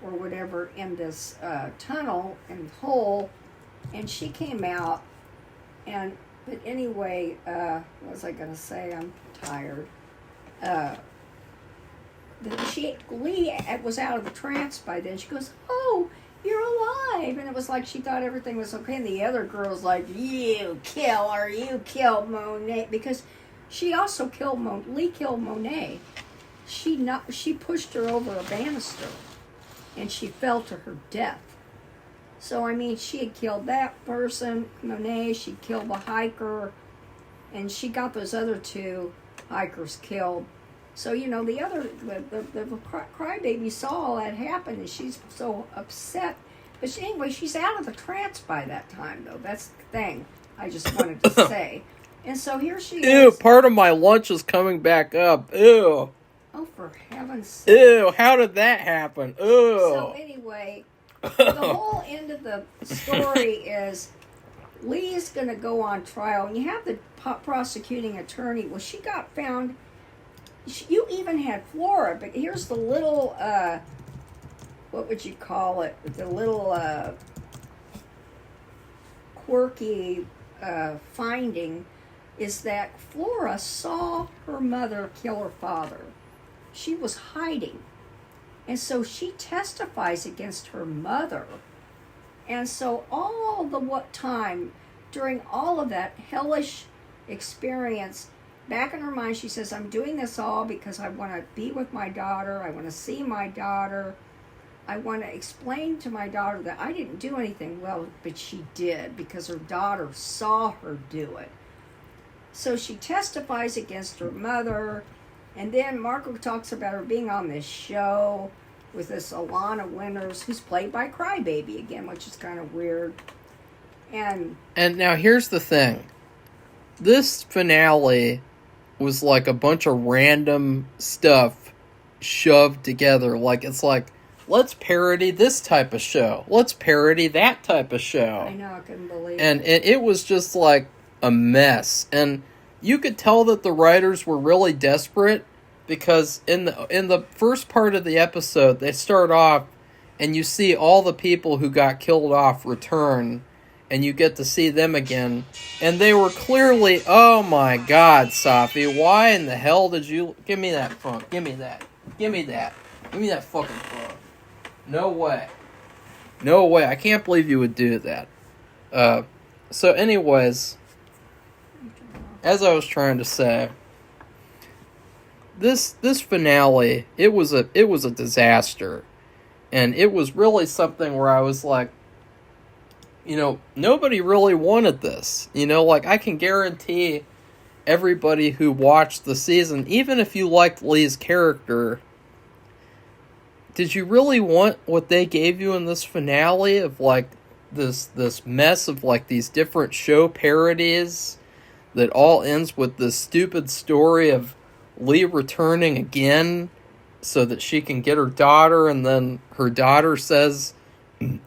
or whatever in this tunnel and hole, and she came out. But anyway, what was I going to say? I'm tired. Lee was out of the trance by then. She goes, oh, you're alive. And it was like she thought everything was okay. And the other girl's like, you killer, you killed Monet. Because she also Lee killed Monet. She pushed her over a banister, and she fell to her death. So, I mean, she had killed that person, Monet. She killed the hiker. And she got those other two hikers killed. So, the crybaby saw all that happen, and she's so upset. But anyway, she's out of the trance by that time, though. That's the thing I just wanted to say. And so here she is. Ew, part of my lunch is coming back up. Ew. Oh, for heaven's sake. Ew, how did that happen? Ew. So anyway, the whole end of the story is Lee's going to go on trial. And you have the prosecuting attorney. Well, she got found... You even had Flora, but here's the little, what would you call it? The little quirky finding is that Flora saw her mother kill her father. She was hiding. And so she testifies against her mother. And so all the time, during all of that hellish experience, back in her mind, she says, I'm doing this all because I want to be with my daughter. I want to see my daughter. I want to explain to my daughter that I didn't do anything well, but she did because her daughter saw her do it. So she testifies against her mother. And then Marco talks about her being on this show with this Alana Winters, who's played by Crybaby again, which is kind of weird. And now here's the thing. This finale was like a bunch of random stuff shoved together. Like, it's like, let's parody this type of show. Let's parody that type of show. I know, I couldn't believe it. And it was just like a mess. And you could tell that the writers were really desperate, because in the first part of the episode, they start off and you see all the people who got killed off return. and you get to see them again. And they were clearly, oh my God, Safi, why in the hell did you... Give me that phone. Give me that. Give me that. Give me that fucking phone. No way. No way. I can't believe you would do that. So anyways, as I was trying to say, this finale, it was a disaster. And it was really something where I was like, you know, nobody really wanted this. You know, like, I can guarantee everybody who watched the season, even if you liked Lee's character, did you really want what they gave you in this finale of, like, this mess of, like, these different show parodies that all ends with this stupid story of Lee returning again so that she can get her daughter, and then her daughter says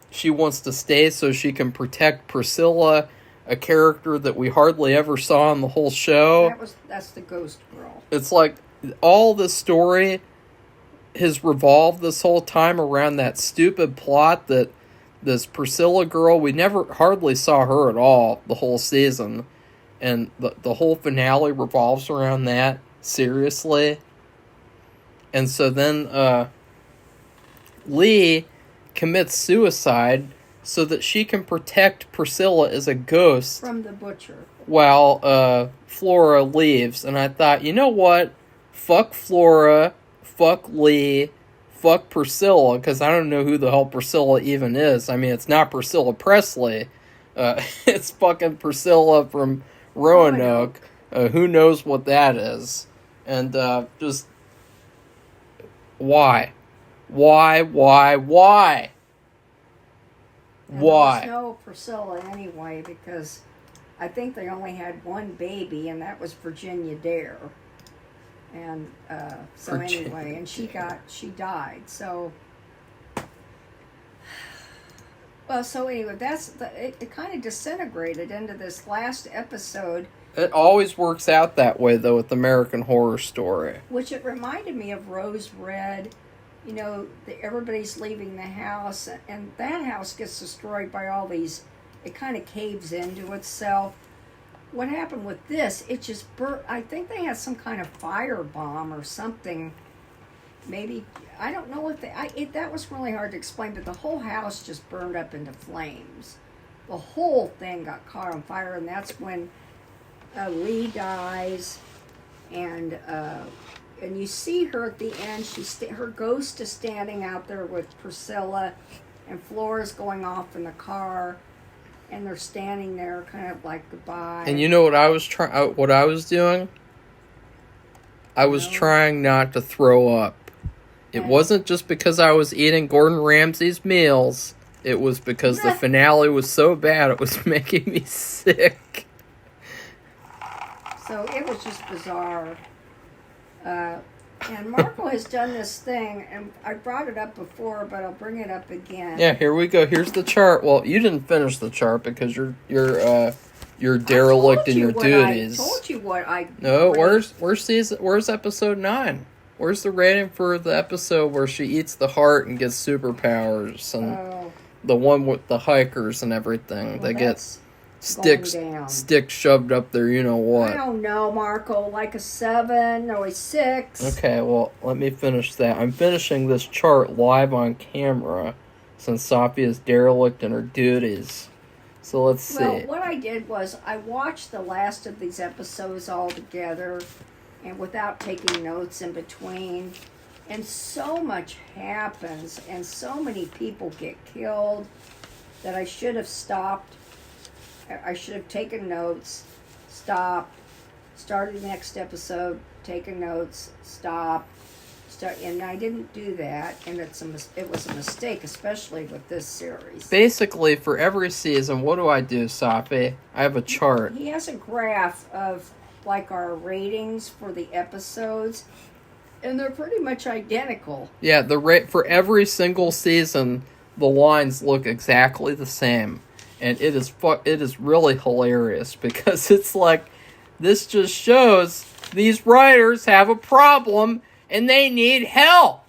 she wants to stay so she can protect Priscilla, a character that we hardly ever saw in the whole show. That's the ghost girl. It's like all the story has revolved this whole time around that stupid plot that this Priscilla girl, we never hardly saw her at all the whole season, and the whole finale revolves around that, seriously. And so then Lee commits suicide so that she can protect Priscilla as a ghost from the butcher while Flora leaves. And I thought, you know what? Fuck Flora, fuck Lee, fuck Priscilla, because I don't know who the hell Priscilla even is. I mean, it's not Priscilla Presley. It's fucking Priscilla from Roanoke. Who knows what that is? And just... Why? Why? And Why? there was no Priscilla anyway, because I think they only had one baby, and that was Virginia Dare. And so Virginia anyway, and she died. So well, so anyway, it kind of disintegrated into this last episode. It always works out that way, though, with American Horror Story. Which it reminded me of Rose Red. You know, everybody's leaving the house, and that house gets destroyed by all these... It kind of caves into itself. What happened with this, it just burnt... I think they had some kind of fire bomb or something. Maybe... I don't know if they... that was really hard to explain, but the whole house just burned up into flames. The whole thing got caught on fire, and that's when... Lee dies, and you see her at the end. Her ghost is standing out there with Priscilla, and Flora's going off in the car, and they're standing there, kind of like goodbye. And you know what I was doing? I was trying not to throw up. It wasn't just because I was eating Gordon Ramsay's meals. It was because the finale was so bad it was making me sick. So it was just bizarre. And Marco has done this thing, and I brought it up before, but I'll bring it up again. Yeah, here we go. Here's the chart. Well, you didn't finish the chart because you're derelict in your duties. I told you what I... No, where's episode 9? Where's the rating for the episode where she eats the heart and gets superpowers, and the one with the hikers and everything? Well, they get sticks shoved up there, you know what. I don't know, Marco, like a 7 or a 6. Okay, well, let me finish that. I'm finishing this chart live on camera since Safi is derelict in her duties. So let's see. Well, what I did was I watched the last of these episodes all together and without taking notes in between. And so much happens and so many people get killed that I should have stopped. I should have taken notes, stopped, started the next episode, taken notes, stopped, and I didn't do that, and it was a mistake, especially with this series. Basically, for every season, what do, Safi? I have a chart. He has a graph of, like, our ratings for the episodes, and they're pretty much identical. Yeah, for every single season, the lines look exactly the same. And it is really hilarious because it's like, this just shows these writers have a problem and they need help.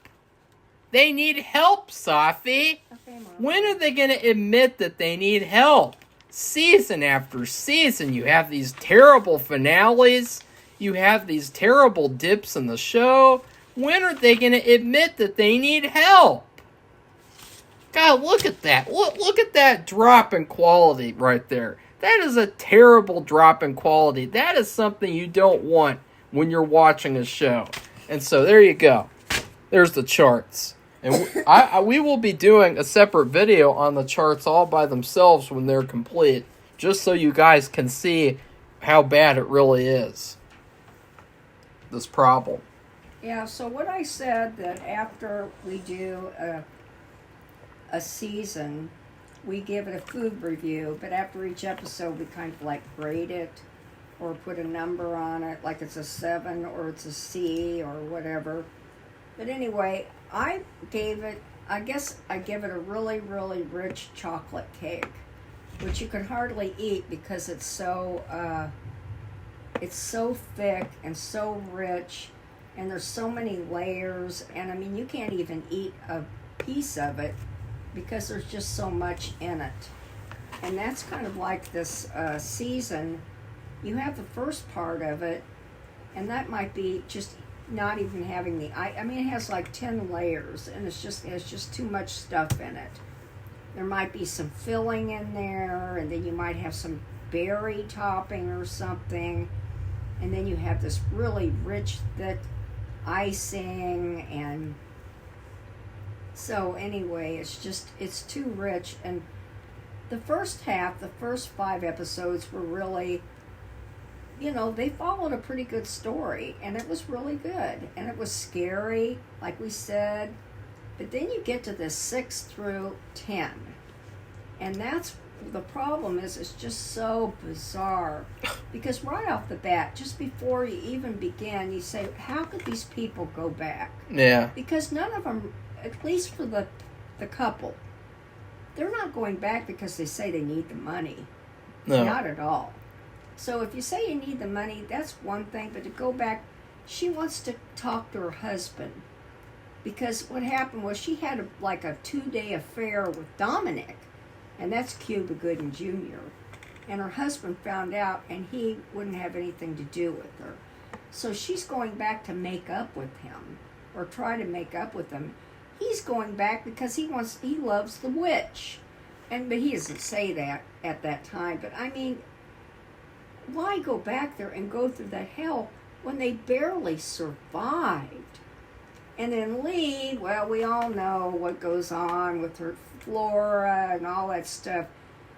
They need help, Safi. Okay, Mom. When are they going to admit that they need help? season after season, you have these terrible finales. You have these terrible dips in the show. When are they going to admit that they need help? God, look at that. Look at that drop in quality right there. That is a terrible drop in quality. That is something you don't want when you're watching a show. And so there you go. There's the charts. And we will be doing a separate video on the charts all by themselves when they're complete, just so you guys can see how bad it really is, this problem. Yeah, so what I said that after we do a season, we give it a food review, but after each episode we kind of like grade it or put a number on it, like it's a 7 or it's a C or whatever. But anyway, I guess I give it a really, really rich chocolate cake, which you can hardly eat because it's so thick and so rich, and there's so many layers, and I mean, you can't even eat a piece of it because there's just so much in it. And that's kind of like this season. You have the first part of it, and that might be just not even having I mean, it has like 10 layers, and it's just too much stuff in it. There might be some filling in there, and then you might have some berry topping or something, and then you have this really rich, thick icing, and so anyway, it's too rich. And the first 5 episodes were really, they followed a pretty good story, and it was really good, and it was scary, like we said, but then you get to the 6 through 10, and that's the problem. Is it's just so bizarre, because right off the bat, just before you even begin, you say, how could these people go back? Yeah. Because none of them, at least for the couple, they're not going back because they say they need the money. No. Not at all. So if you say you need the money, that's one thing, but to go back, she wants to talk to her husband, because what happened was she had a 2-day affair with Dominic, and that's Cuba Gooding Jr., and her husband found out, and he wouldn't have anything to do with her. So she's going back to make up with him, or try to make up with him. He's going back because he loves the witch, but he doesn't say that at that time. But I mean, why go back there and go through that hell when they barely survived? And then Lee, well, we all know what goes on with her Flora and all that stuff.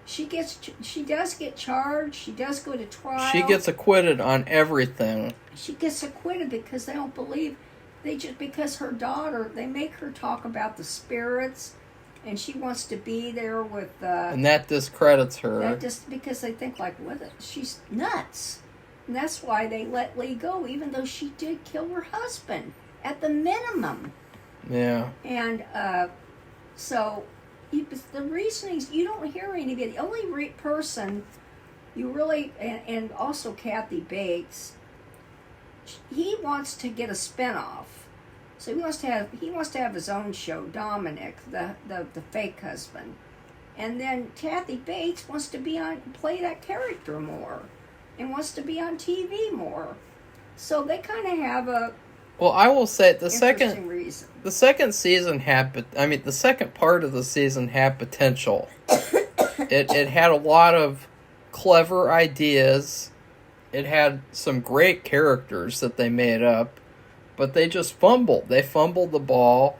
She does get charged. She does go to trial. She gets acquitted on everything. She gets acquitted because they don't believe. Because her daughter, they make her talk about the spirits, and she wants to be there with. And that discredits her. That just because they think she's nuts, and that's why they let Lee go, even though she did kill her husband at the minimum. Yeah. And so the reasonings, you don't hear anybody. The only person you really, and also Kathy Bates, he wants to get a spinoff. So he wants to have his own show, Dominic, the fake husband. And then Kathy Bates wants to play that character more, and wants to be on TV more. So they kind of have a. Well, I will say the second season the second part of the season had potential. It had a lot of clever ideas. It had some great characters that they made up, but they just fumbled. They fumbled the ball.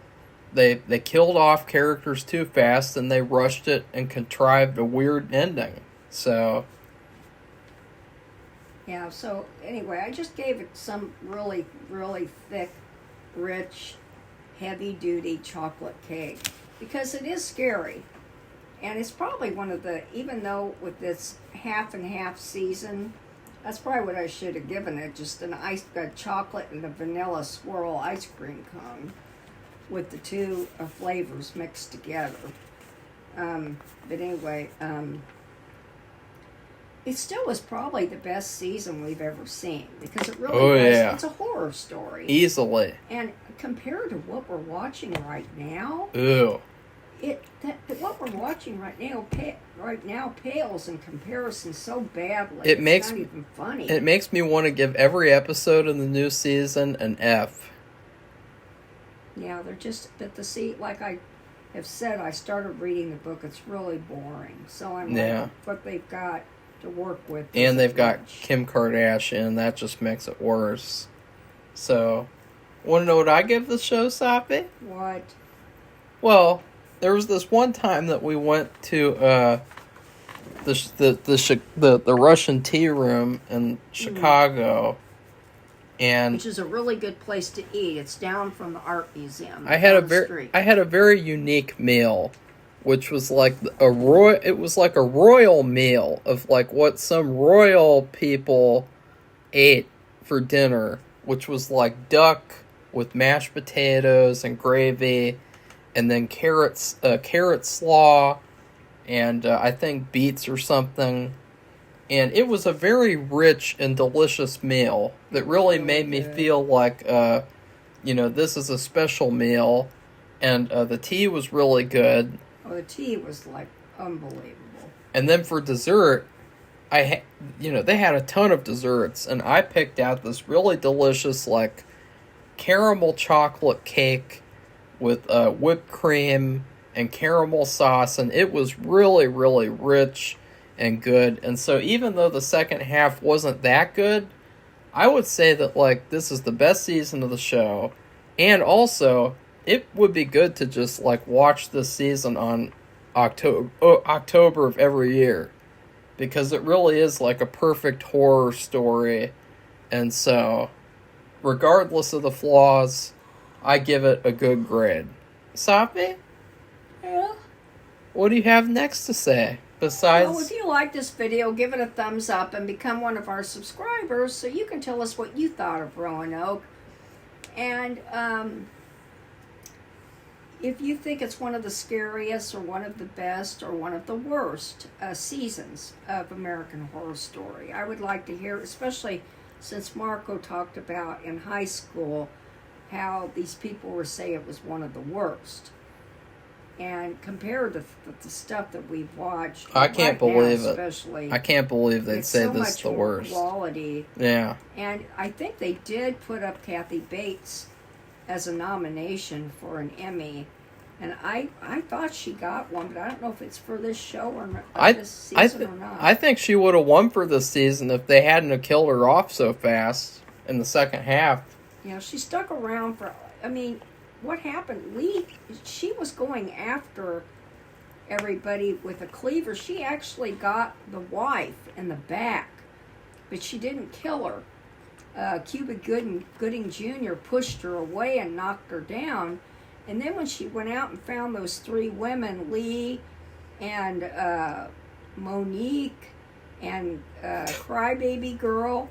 They killed off characters too fast, and they rushed it and contrived a weird ending. So. Yeah, so anyway, I just gave it some really, really thick, rich, heavy-duty chocolate cake, because it is scary. And it's probably one of even though with this half and half season, that's probably what I should have given it, just a chocolate and a vanilla swirl ice cream cone with the two flavors mixed together. But anyway, it still was probably the best season we've ever seen, because it really was. Yeah. It's a horror story. Easily. And compared to what we're watching right now, Ew. what we're watching right now pales in comparison so badly. It's not even funny. It makes me want to give every episode in the new season an F. Yeah, they're just, like I have said, I started reading the book. It's really boring. So I'm like, what they've got to work with. And they've got Kim Kardashian. That just makes it worse. So, want to know what I give the show, Safi? What? Well, there was this one time that we went to the Russian tea room in Chicago, and which is a really good place to eat. It's down from the art museum. I had a very unique meal, which was like it was like a royal meal of like what some royal people ate for dinner, which was like duck with mashed potatoes and gravy, and then carrot slaw, and I think beets or something. And it was a very rich and delicious meal that really made me feel like, this is a special meal. And the tea was really good. Oh, the tea was like unbelievable. And then for dessert, they had a ton of desserts, and I picked out this really delicious like caramel chocolate cake with whipped cream and caramel sauce, and it was really, really rich and good. And so even though the second half wasn't that good, I would say that like this is the best season of the show. And also, it would be good to just like watch this season on October of every year, because it really is like a perfect horror story. And so, regardless of the flaws, I give it a good grade. Safi? Yeah? What do you have next to say? Besides... Well, if you like this video, give it a thumbs up and become one of our subscribers so you can tell us what you thought of Roanoke. And if you think it's one of the scariest or one of the best or one of the worst seasons of American Horror Story, I would like to hear, especially since Marco talked about in high school how these people were saying it was one of the worst. And compared to the stuff that we've watched, I can't believe it. Especially, I can't believe they'd say this is the worst. Quality. Yeah. And I think they did put up Kathy Bates as a nomination for an Emmy, and I thought she got one, but I don't know if it's for this show or this season or not. I think she would have won for this season if they hadn't have killed her off so fast in the second half. Yeah, she stuck around for. I mean, what happened? She was going after everybody with a cleaver. She actually got the wife in the back, but she didn't kill her. Cuba Gooding Jr. pushed her away and knocked her down. And then when she went out and found those three women, Lee and Monique and Crybaby Girl,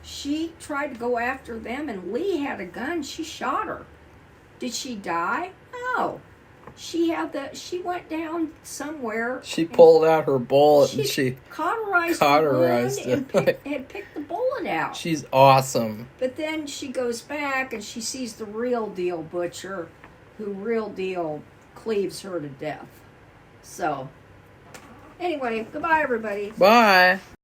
she tried to go after them, and Lee had a gun. She shot her. Did she die? No. She went down somewhere. She pulled out her bullet and she cauterized it and picked the bullet out. She's awesome. But then she goes back and she sees the real deal butcher, who real deal cleaves her to death. So, anyway, goodbye everybody. Bye.